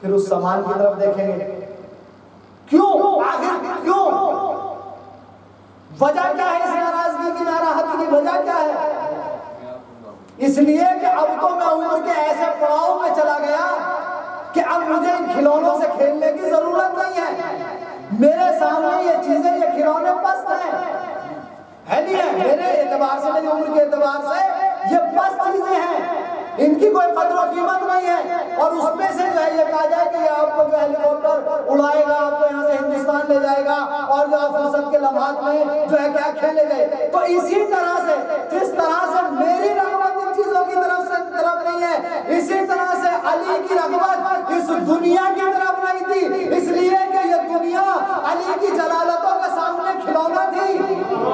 پھر اس سامان کی طرف دیکھیں گے، کیوں؟ آخر کیوں؟ وجہ کیا ہے اس ناراضگی کی، ناراحتی کی وجہ کیا ہے؟ اس لیے کہ اب تو میں عمر کے ایسے پڑاؤ میں چلا گیا کہ اب مجھے ان کھلونوں سے کھیلنے کی ضرورت نہیں ہے، میرے سامنے یہ چیزیں، یہ کھلونے پست ہیں، ہے نہیں ہے؟ میرے اعتبار سے، میری عمر کے اعتبار سے یہ پست چیزیں ہیں، ان کی کوئی قدر و قیمت نہیں ہے، اور اس میں سے جو ہے یہ کہا جائے کہ یہ آپ کو جو ہیلی کاپٹر اڑائے گا، آپ کو یہاں سے ہندوستان لے جائے گا، اور جو آپ فرصت کے لمحات میں جو ہے کیا کھیلے گئے۔ تو اسی طرح سے جس طرح سے میری رغبت ان چیزوں کی طرف نہیں ہے، اسی طرح سے علی کی رغبت اس دنیا کی طرف نہیں تھی، اس لیے کہ یہ دنیا علی کی جلالتوں کے سامنے کھلونا تھی۔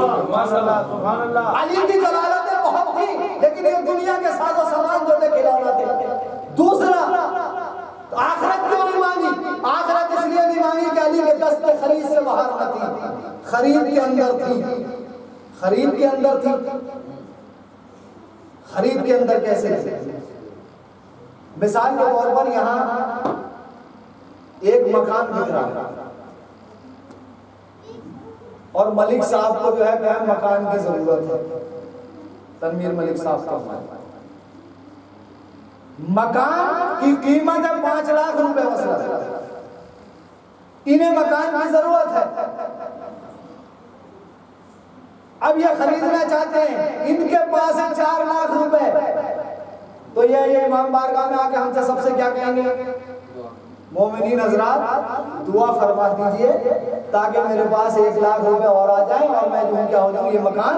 سبحان اللہ، علی کی جلالتیں بہت تھی لیکن یہ دنیا کے ساز و سامان جو تھے کھلونا تھے۔ دوسرا، آخرت کیوں نہیں مانگی؟ آخرت اس لیے نہیں مانگی کہ علی کے دست خرید سے باہر نہ تھی، خرید کے اندر تھی، خرید کے اندر تھی۔ خرید کے اندر کیسے تھی؟ مثال کے طور پر یہاں ایک مکان دکھ رہا ہے اور ملک صاحب کو جو ہے کہ مکان کی ضرورت ہے، تنویر ملک صاحب کا مکان کی قیمت ہے 5 لاکھ روپے مثلا، انہیں مکان کی ضرورت ہے، اب یہ خریدنا چاہتے ہیں، ان کے پاس ہے 4 لاکھ روپے، تو یہ امام بارگاہ میں آ کے ہم سے سب سے کیا کہیں گے؟ مومنین حضرات دعا فرما دیجئے تاکہ میرے پاس 1 لاکھ روپے اور آ جائیں اور میں جو کیا ہو جاؤں، یہ مکان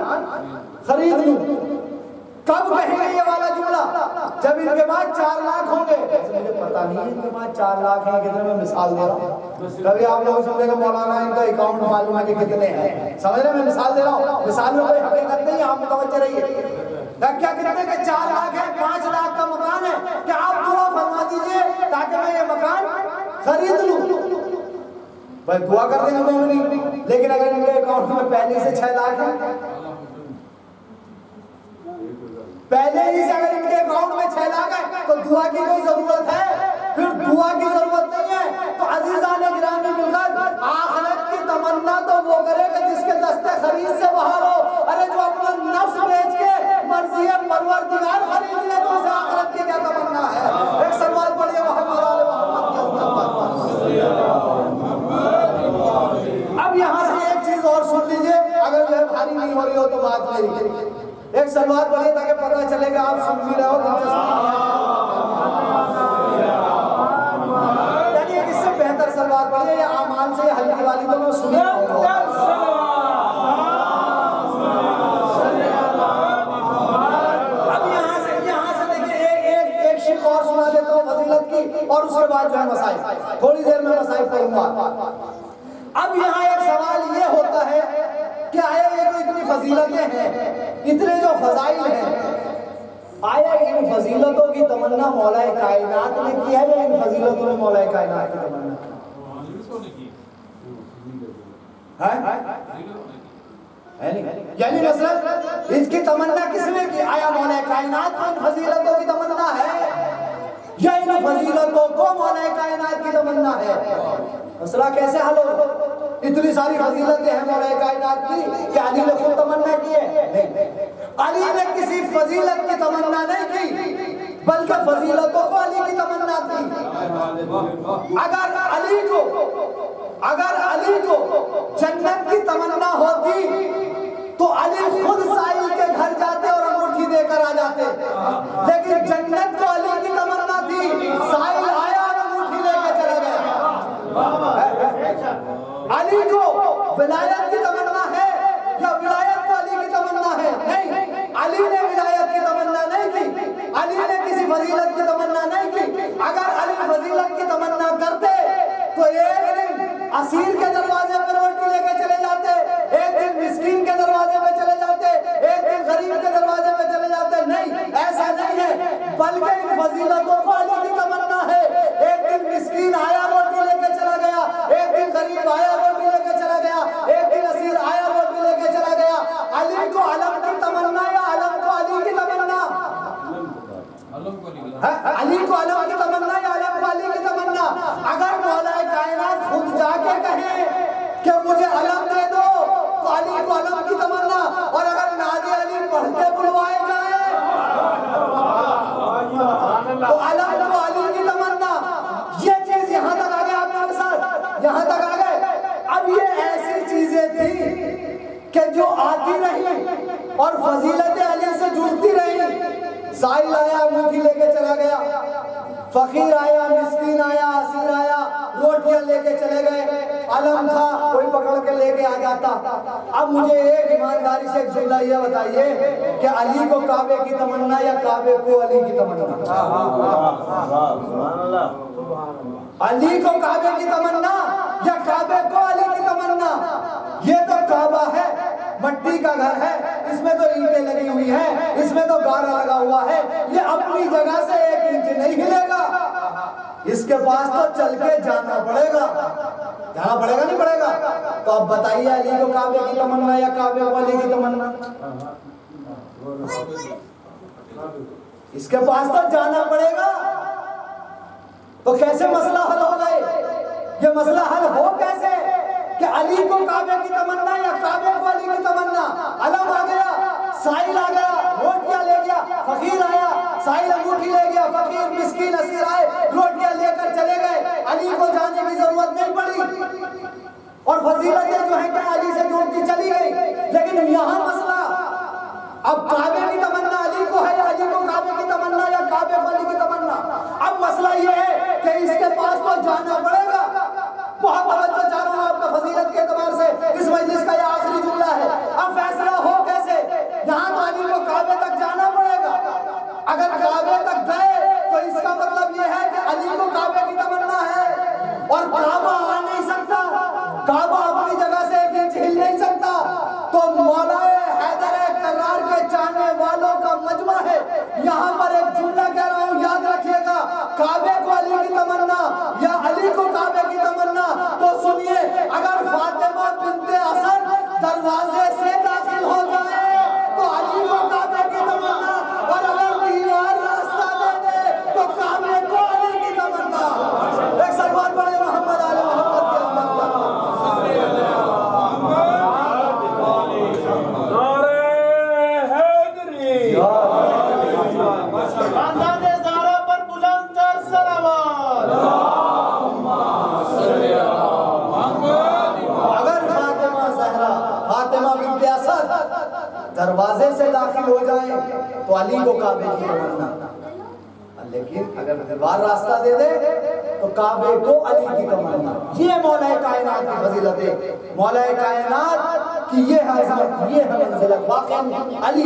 خرید لوں۔ کب کہیں گے یہ والا جملہ؟ جب ان کے پاس 4 لاکھ ہوں گے۔ مجھے پتا نہیں ہے ان کے پاس 4 لاکھ ہیں کتنے، میں مثال دے رہا ہوں، کبھی آپ لوگ سمجھے گا مولانا ان کا اکاؤنٹ معلوم ہے کہ کتنے ہیں، سمجھ رہے ہیں؟ میں مثال دے رہا ہوں، مثال میں کوئی حقیقت نہیں ہے، آپ متوجہ رہیے۔ کیا کتنے کے 4 لاکھ ہے؟ 5 لاکھ کا مکان ہے، کہ آپ دعا فرما دیجئے تاکہ میں یہ مکان خرید لوں۔ بھائی دعا کر دیں گے مومنین، لیکن اگر ان کے اکاؤنٹ میں پہلے سے 6 لاکھ ہے، پہلے ہی سے اگر ان کے اکاؤنٹ میں 6 لاکھ ہے تو دعا کی کوئی ضرورت ہے؟ پھر دعا کی ضرورت نہیں ہے۔ تو عزیزان گرامی ملت، آخرت کی تمنا تو وہ کرے کہ جس کے دست خرید سے باہر ہو۔ ارے جو اپنا نفس بیچ کے مرضی پروردگار خرید لے تو اسے آخرت کی کیا تمنا ہے؟ ایک سلوات پڑھیے محمد آل محمد کے اوپر۔ اب یہاں سے ایک چیز اور سن لیجئے، اگر جو ہے بھاری نہیں ہو رہی ہو تو بات میری، ایک سلوات پڑھیے تاکہ پتہ چلے گا آپ سن بھی رہے ہو، یعنی اس سے بہتر سلوات پڑھیے، یا اعمال سے ہلکی والی تو میں سنی رہا ہوں۔ اب یہاں سے دیکھیں ایک شق اور سنا دیتا ہوں فضیلت کی، اور اس کے بعد جو ہے مسائل، تھوڑی دیر میں مسائل پڑھوں گا۔ اب یہاں ایک سوال یہ ہوتا ہے کہ آیا یہ تو اتنی فضیلتیں ہیں، اتنے جو فضائل ہیں، آیا ان فضیلتوں کی تمنا مولا کائنات نے کی ہے یا ان فضیلتوں نے مولا کائنات کی تمنا کی؟ یعنی مثلا اس کی تمنا کس نے کی؟ آیا مولا کائنات کو ان فضیلتوں کی تمنا ہے یا ان فضیلتوں کو مولا کائنات کی تمنا ہے؟ مسئلہ کیسے حل ہو؟ اتنی ساری فضیلتیں ہیں مولا کائنات کی کہ علی نے خود تمنا کی ہے؟ نہیں، علی نے کسی فضیلت کی تمنا نہیں کی بلکہ فضیلتوں کو علی کی تمنا تھی۔ اگر علی کو جنت کی تمنا ہوتی تو علی خود سائل کے گھر جاتے اور انگوٹھی دے کر آ جاتے، لیکن جنت کو علی کی تمنا تھی، سائل آیا اور انگوٹھی لے کے چلا گیا۔ علی کو ولایت کی تمنا ہے یا ولایت کو علی کی تمنا ہے؟ نہیں، علی نے ولایت کی تمنا نہیں کی، علی نے کسی فضیلت کی تمنا نہیں کی۔ اگر علی فضیلت کی تمنا کرتے تو ایک دن اسیر کے دروازے پر روٹی لے کے بلکہ ان فضیلتوں کو علی کی تمنا ہے۔ ایک دن مسکین آیا روٹی لے کے چلا گیا، ایک دن غریب آیا روٹی لے کے چلا گیا، ایک دن اسیر آیا روٹی لے کے چلا گیا۔ علی کو علم کی تمنا یا علم کو علی کی تمنا؟ علی کو علم کی تمنا یا علم کو علی کی تمنا؟ اگر مولا کائنات خود جا کے کہیں کہ مجھے علم دے دو تو علی کو علم کی تمنا، اور اگر نادی علی پڑھ کے بلوائے جائیں تو علم کو علی کی تمنا۔ یہ چیز یہاں تک آگے آپ میرے ساتھ یہاں تک آگے۔ اب یہ ایسی چیزیں تھیں کہ جو آتی رہی اور فضیلت علی سے جڑتی رہی۔ سائل آیا انگوٹھی لے کے چلا گیا، فقیر آیا، مسکین آیا، اسیر آیا، روٹیاں لے کے چلے گئے، علم تھا کوئی پکڑ کے لے کے آ جاتا۔ اب مجھے ایک ایمانداری سے ایک جملہ یہ بتائیے کہ علی کو کعبے کی تمنا یا کعبے کو علی کی تمنا؟ علی کو کعبے کی تمنا یا کعبے کو علی کی تمنا؟ یہ تو کعبہ ہے، مٹی کا گھر ہے، اس میں تو اینٹیں لگی ہوئی ہیں، اس میں تو گارا لگا ہوا ہے، یہ اپنی جگہ سے ایک انچ نہیں ہلے گا، اس کے پاس تو چل کے جانا پڑے گا۔ جانا پڑے گا نہیں پڑے گا؟ تو اب بتائیے علی کو کعبے کی تمنا یا کعبے کو علی کی تمنا؟ اس کے پاس تو جانا پڑے گا۔ تو کیسے مسئلہ حل ہو گئے؟ یہ مسئلہ حل ہو کیسے کہ علی کو کعبے کی تمنا یا کعبے کو علی کی تمنا؟ علم آ گیا، سائل آ گیا، روٹیاں لے گیا، فقیر آیا، سائل انگوٹھی لے گیا، فقیر مسکین اسیر آئے، روٹیاں لے کر چلے گئے، علی کو جانے کی ضرورت نہیں پڑی، اور فضیلتیں جو ہیں کہ علی سے جڑتی چلی گئی۔ لیکن یہاں مسئلہ اب کعبے کی تمنا علی کو ہے یا علی کو کعبے کی تمنا یا کعبے کو علی کی تمنا؟ اب مسئلہ یہ ہے کہ اس کے پاس تو جانا پڑے گا۔ بہت توجہ چاہ رہا ہوں آپ کا فضیلت کے اعتبار سے، اس مجلس کا یہ آخری جملہ ہے۔ اب فیصلہ ہو کیسے؟ یہاں تو علی کو کعبے تک جانا پڑے گا۔ اگر کعبے تک گئے تو اس کا مطلب یہ ہے کہ علی کو کعبے کی تمنا ہے، اور کعبہ آ نہیں سکتا، کعبہ اپنی جگہ سے ایک انچ ہل نہیں سکتا۔ تو مولا حیدر کرار کے چاہنے والوں کا مجمع ہے، یہاں پر ایک جملہ کہہ رہا ہوں، یاد رکھیے گا، کعبے کو علی کی تمنا یا علی کو کعبے کی تمنا؟ تو سنیے، اگر فاطمہ بنت اسد دروازے سے داخل ہو جائے تو علی کو کعبے کی تمنا، اور اگر دیوار راستہ دے دے تو کعبے کو علی کی تمنا۔ ایک سلوات پڑھیں محمد آل محمد کے احمد کا۔ دروازے سے داخل ہو جائیں تو علی کو کعبے کی تمنا، لیکن اگر دیوار راستہ دے دے تو کعبے کو علی کی تمنا۔ یہ مولا کائنات کی فضیلت ہے، مولا کائنات کی یہ عظمت، یہ ہے منزلت۔ واقعی علی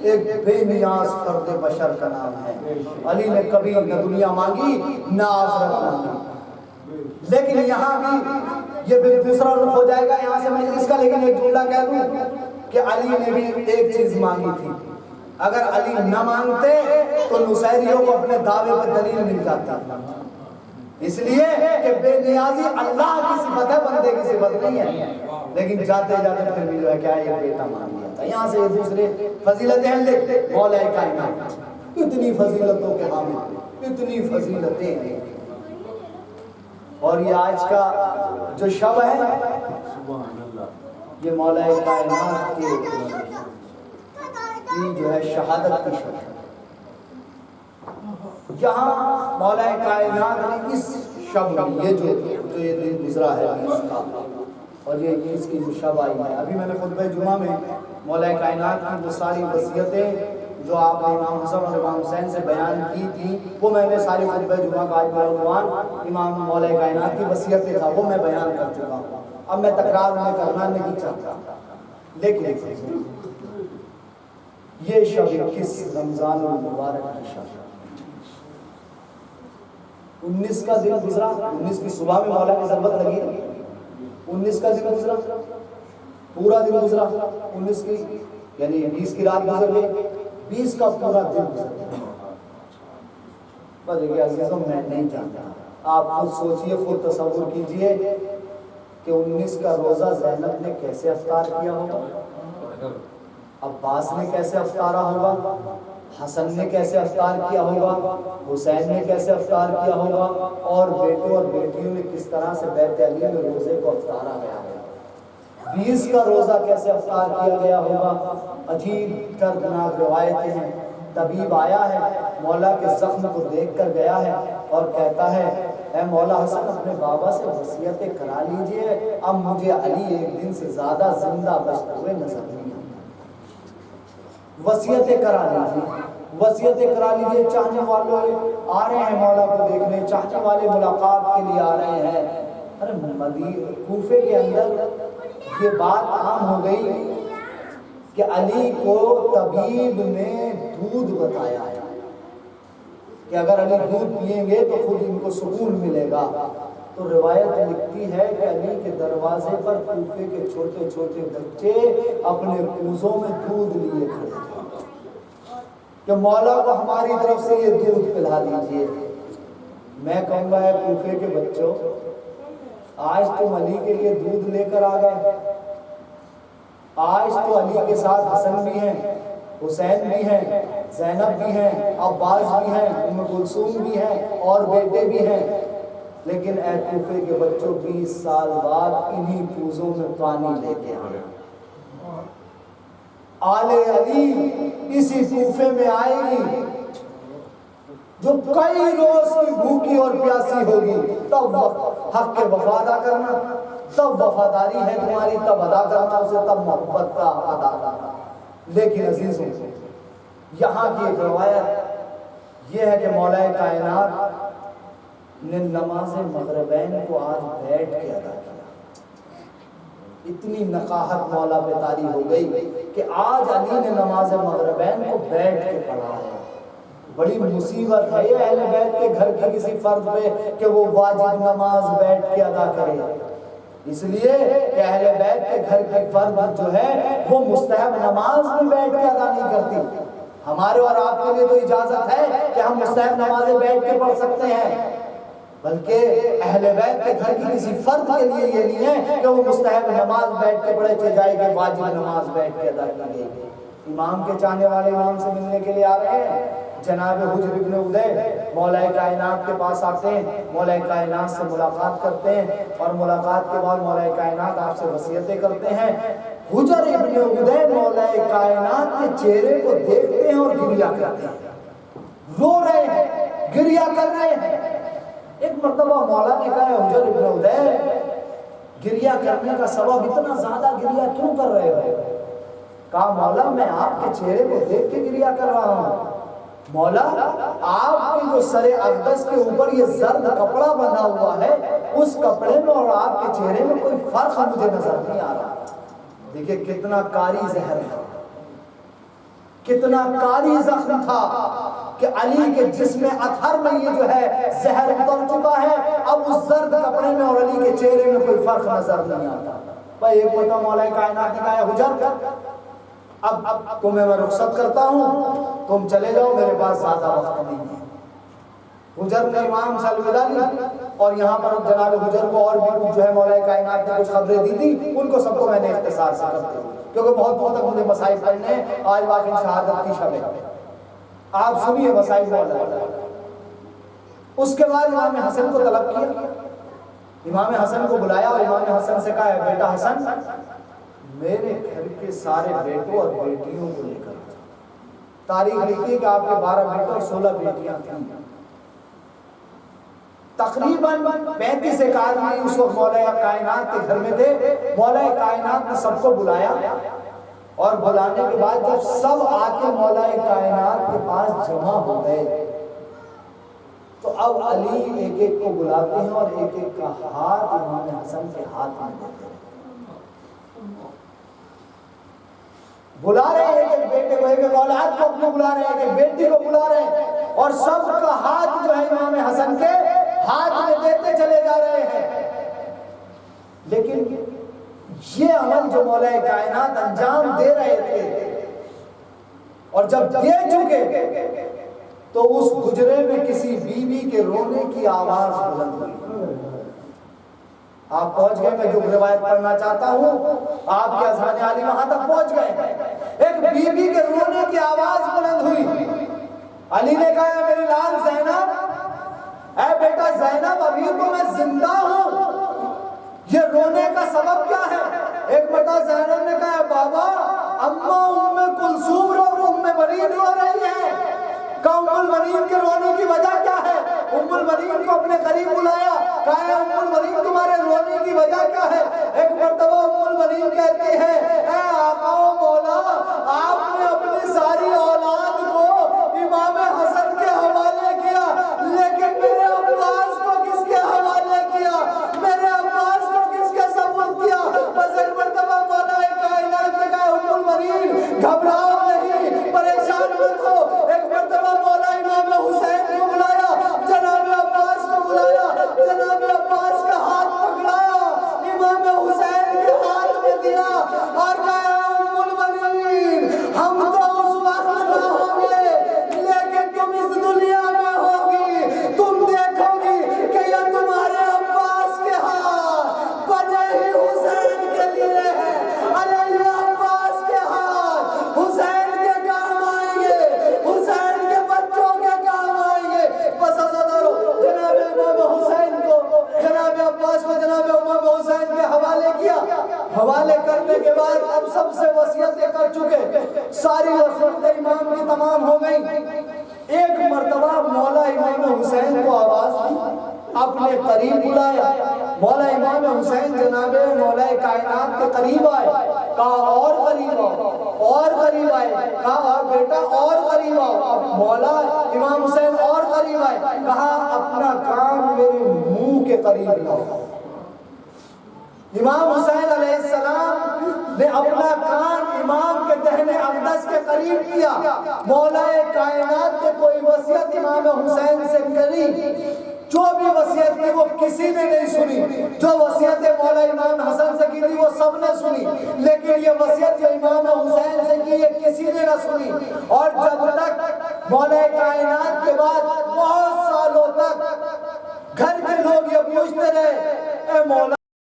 ایک بے نیاز فرد بشر کا نام ہے۔ علی نے کبھی نہ دنیا مانگی نہ آخرت مانگی۔ لیکن یہاں بھی یہ بھی دوسرا رخ ہو جائے گا یہاں سے مجلس کا، لیکن ایک جملہ کہہ دوں کہ علی نے بھی ایک چیز مانگی تھی۔ اگر علی نہ مانگتے تو نصیریوں کو اپنے دعوے پر دلیل مل جاتا، اس لیے کہ بے نیازی اللہ کی صفت ہے، بندے کی صفت نہیں ہے۔ لیکن جاتے جاتے پھر بھی جو ہے کیا یہ بیٹا مان لیا تھا۔ یہاں سے یہ دوسرے فضیلتیں ہیں، لیکن مولا کائنات اتنی فضیلتوں کے حامل، اتنی فضیلتیں ہیں۔ اور یہ آج کا جو شب ہے یہ مولا کائنات کی جو ہے شہادت کی شب ہے۔ یہاں مولا کائنات نے اس شب میں یہ جو یہ دن گزرا ہے اس کا، اور یہ اس کی جو شب آئی ہے، ابھی میں نے خطبہ جمعہ میں مولا کائنات کی وہ ساری وصیتیں جو آپ نے امام حسن اور امام حسین سے بیان کی تھی، وہ میں نے ساری خطبہ جمعہ کا آج عنوان امام مولا کائنات کی وصیتیں تھا، وہ میں بیان کر چکا ہوں۔ اب میں تکرار میں کرنا نہیں چاہتا، لیکن یہ شب 21 رمضان المبارک کی شب 19 کا دن گزرا، 19 کی صبح میں مولا کی ضربت لگی، 19 کا دن گزرا، پورا دن گزرا، 19 کی یعنی 20 کی رات گزر گئی، 20 کا پورا دن گزر گیا۔ بس دیکھیے عزیزوں میں نہیں جانتا، آپ خود سوچئے، خود تصور کیجئے کہ 19 کا روزہ زینب نے کیسے افطار کیا ہوگا، عباس نے کیسے افطارا ہوگا، حسن نے کیسے افطار کیا ہوگا، حسین نے کیسے افطار کیا ہوگا، اور بیٹوں اور بیٹیوں نے کس طرح سے بیت علی میں روزے کو افطارا گیا ہوگا، 20 کا روزہ کیسے افطار کیا گیا ہوگا۔ عجیب دردناک روایتیں ہیں۔ طبیب آیا ہے، مولا کے زخم کو دیکھ کر گیا ہے اور کہتا ہے اے مولا حسن اپنے بابا سے وصیتیں کرا لیجئے، اب مجھے علی ایک دن سے زیادہ زندہ بچتے ہوئے نظر نہیں آتا، وصیتیں کرا لیجئے، وصیتیں کرا لیجئے۔ چاہنے والے آ رہے ہیں مولا کو دیکھنے، چاہنے والے ملاقات کے لیے آ رہے ہیں۔ ارے کوفے کے اندر یہ بات عام ہو گئی کہ علی کو طبیب نے دودھ بتایا ہے کہ اگر علی دودھ پیئیں گے تو خود ان کو سکون ملے گا۔ تو روایت لکھتی ہے کہ علی کے دروازے پر کوفے کے چھوٹے چھوٹے بچے اپنے کوزوں میں دودھ لیے کھڑے تھے کہ مولا کو ہماری طرف سے یہ دودھ پلا دیجئے۔ میں کہوں گا اے کوفے کے بچوں، آج تم علی کے لیے دودھ لے کر آ گئے، آج تو علی کے ساتھ حسن بھی ہیں، حسین بھی ہیں، زینب بھی ہیں، عباس بھی ہیں، ام کلثوم بھی ہیں، اور بیٹے بھی ہیں، لیکن اے کوفے کے بچوں 20 سال بعد انہی کوزوں میں پانی لے کے آئے۔ آل علی اسی کوفے میں آئے گی جو کئی روز کی بھوکی اور پیاسی ہوگی، تب حق کے وفا ادا کرنا، تب وفاداری ہے تمہاری، تب ادا کرنا اسے، تب محبت کا ادا کرنا۔ لیکن عزیزوں یہاں کی ایک روایت یہ ہے کہ مولا کائنات نے نماز مغربین کو آج بیٹھ کے ادا کیا۔ اتنی نقاہت مولا پہ طاری ہو گئی کہ آج علی نے نماز مغربین کو بیٹھ کے پڑھا ہے۔ بڑی مصیبت ہے یہ اہل بیت کے گھر کے کسی فرد پہ کہ وہ واجب نماز بیٹھ کے ادا کرے، اس لیے کہ اہل بیت کے گھر کی فرد جو ہے وہ مستحب نماز بھی بیٹھ کے ادا نہیں کرتی۔ ہمارے اور آپ کے لیے تو اجازت ہے کہ ہم مستحب نمازیں بیٹھ کے پڑھ سکتے ہیں، بلکہ اہل بیت کے گھر کی کسی فرد کے لیے یہ نہیں ہے کہ وہ مستحب نماز بیٹھ کے پڑھے چلے جائے گی، واجب نماز بیٹھ کے ادا کی گئی۔ امام کے چاہنے والے امام سے ملنے کے لیے آ رہے ہیں، جناب حجر ابن ادے مولا کائنات کے پاس آتے ہیں، مولا کائنات سے ملاقات کرتے ہیں، اور ملاقات کے بعد مولا کائنات آپ سے وصیتیں کرتے ہیں۔ حجر ابن ادے مولا کائنات کے چہرے کو دیکھتے ہیں اور گریہ کرتے ہیں، رو رہے ہیں، گریہ کر رہے ہیں۔ ایک مرتبہ مولا نے کہا حجر ابن ادے گریہ کرنے کا سبب اتنا زیادہ گریہ کیوں کر رہے ہو؟ کہا مولا میں آپ کے چہرے کو دیکھ کے گریہ کر رہا ہوں۔ مولا آپ کے جو سر اقدس کے اوپر یہ زرد کپڑا بنا ہوا ہے، اس کپڑے میں اور آپ کے چہرے میں کوئی فرق مجھے نظر نہیں آ رہا۔ دیکھیں کتنا کاری زہر تھا، کتنا کاری زخم تھا کہ علی کے جسم اطہر میں یہ جو ہے زہر اتر چکا ہے، اب اس زرد کپڑے میں اور علی کے چہرے میں کوئی فرق نظر نہیں آتا۔ بھائی ایک پتہ مولا کائنات نے کہا حجر اب تمہیں میں رخصت کرتا ہوں، تم چلے جاؤ، میرے پاس زیادہ وقت نہیں ہے۔ حجر نے امام سے الوداع لی، اور یہاں پر جناب حجر کو اور بھی جو ہے مولا کائنات نے کچھ خبریں دی تھی، ان کو سب کو میں نے اختصار سے کرتے ہوں کیونکہ بہت دور تک مجھے مسائل پڑھنے ہیں۔ آج واقعی شہادت کی شب ہے، آپ سنیے مسائل مولا۔ اس کے بعد امام حسن کو طلب کیا، امام حسن کو بلایا اور امام حسن سے کہا بیٹا حسن میرے گھر کے سارے بیٹوں اور بیٹیوں کو لے کر تاریخ لکھتی ہے کہ آپ کے 12 بیٹے اور 16 بیٹیاں تھیں۔ تقریباً 35 ایک آدمی اس وقت مولا کائنات کے گھر میں تھے۔ مولا کائنات نے سب کو بلایا، اور بلانے کے بعد جب سب آ کے مولا کائنات کے پاس جمع ہو گئے تو اب علی ایک ایک کو بلاتے ہیں اور ایک ایک کا ہاتھ امام حسن کے ہاتھ میں دیتے ہیں، بلا رہے ہیں ایک ایک بیٹے کو، ایک ایک اولاد کو اپنے بلا رہے ہیں، ایک ایک بیٹی کو بلا رہے ہیں، اور سب کا ہاتھ جو ہے امام حسن کے ہاتھ میں دیتے چلے جا رہے ہیں۔ لیکن یہ عمل جو مولا کائنات انجام دے رہے تھے، اور جب دے چکے تو اس حجرے میں کسی بیوی کے رونے کی آواز بلند ہوئی۔ آپ پہنچ گئے، میں جو روایت پڑھنا چاہتا ہوں آپ کے اذہان عالی وہاں تک پہنچ گئے۔ ایک بیوی کے رونے کی آواز بلند ہوئی۔ علی نے کہا میری لال زینب، اے بیٹا زینب، ابھی تو میں زندہ ہوں، یہ رونے کا سبب کیا ہے؟ ایک بیٹا زینب نے کہا بابا اماں ام کلثوم ام المنین رو رہی ہے۔ کہا ام المنین کے رونے کی وجہ کیا ہے؟ ام المنین کو اپنے قریب بلایا، کہا ام المنین تمہارے رونے کی وجہ کیا ہے؟ ایک مرتبہ ام المنین کہتی ہے اے آقا و مولا، آپ نے اپنی ساری اولاد کو امام حسن کے حوالے کیا، لیکن میرے عباس کو کس کے حوالے کیا؟ میرے عباس کو کس کے سپرد کیا؟ بس ایک مرتبہ مولا کائنات نے کہا ام المنین گھبراؤ نہیں، پریشان مت ہو۔ ایک مرتبہ مولا امام حسین کو بلایا، جناب عباس کو بلایا، جناب عباس کا ہاتھ پکڑایا، امام حسین کے ہاتھ میں دیا اور کہا ام المنین ہم تو اس وقت نہ ہوں گے، لیکن تم اس دنیا میں ہوگی، تم دیکھو گی کہ یہ تمہارے عباس کے ہاتھ بنے ہی حسین کے لیے ہے۔ ارے یہ عباس کے ہاتھ حسین کے کام آئیں گے، حسین کے بچوں کے کام آئیں گے۔ بس عزیزانو، جناب امام حسین کو، جناب عباس کو جناب امام حسین کے حوالے کیا۔ حوالے کرنے کے بعد اب سب سے وصیتیں کر چکے، ساری وصیتیں امام کی تمام ہو گئی۔ ایک مرتبہ مولا امام حسین کو آواز دی، اپنے قریب بلایا۔ مولا امام حسین جناب مولا کائنات کے قریب آئے، کہا اور قریب آؤ، اور قریب آئے، کہا بیٹا اور قریب آؤ۔ مولا امام حسین اور قریب آئے، کہا اپنا کان میرے منہ کے قریب لاؤ۔ امام حسین علیہ السلام نے اپنا کان امام کے دہن اقدس کے قریب کیا۔ مولا کائنات نے کوئی وصیت امام حسین سے کری، جو بھی وصیت کی وہ کسی نے نہیں سنی، جو وصیت مولا امام حسن سے کی تھی وہ سب نے سنی، لیکن یہ وصیت جو امام حسین سے کی یہ کسی نے نہ سنی۔ اور جب تک مولا کائنات کے بعد بہت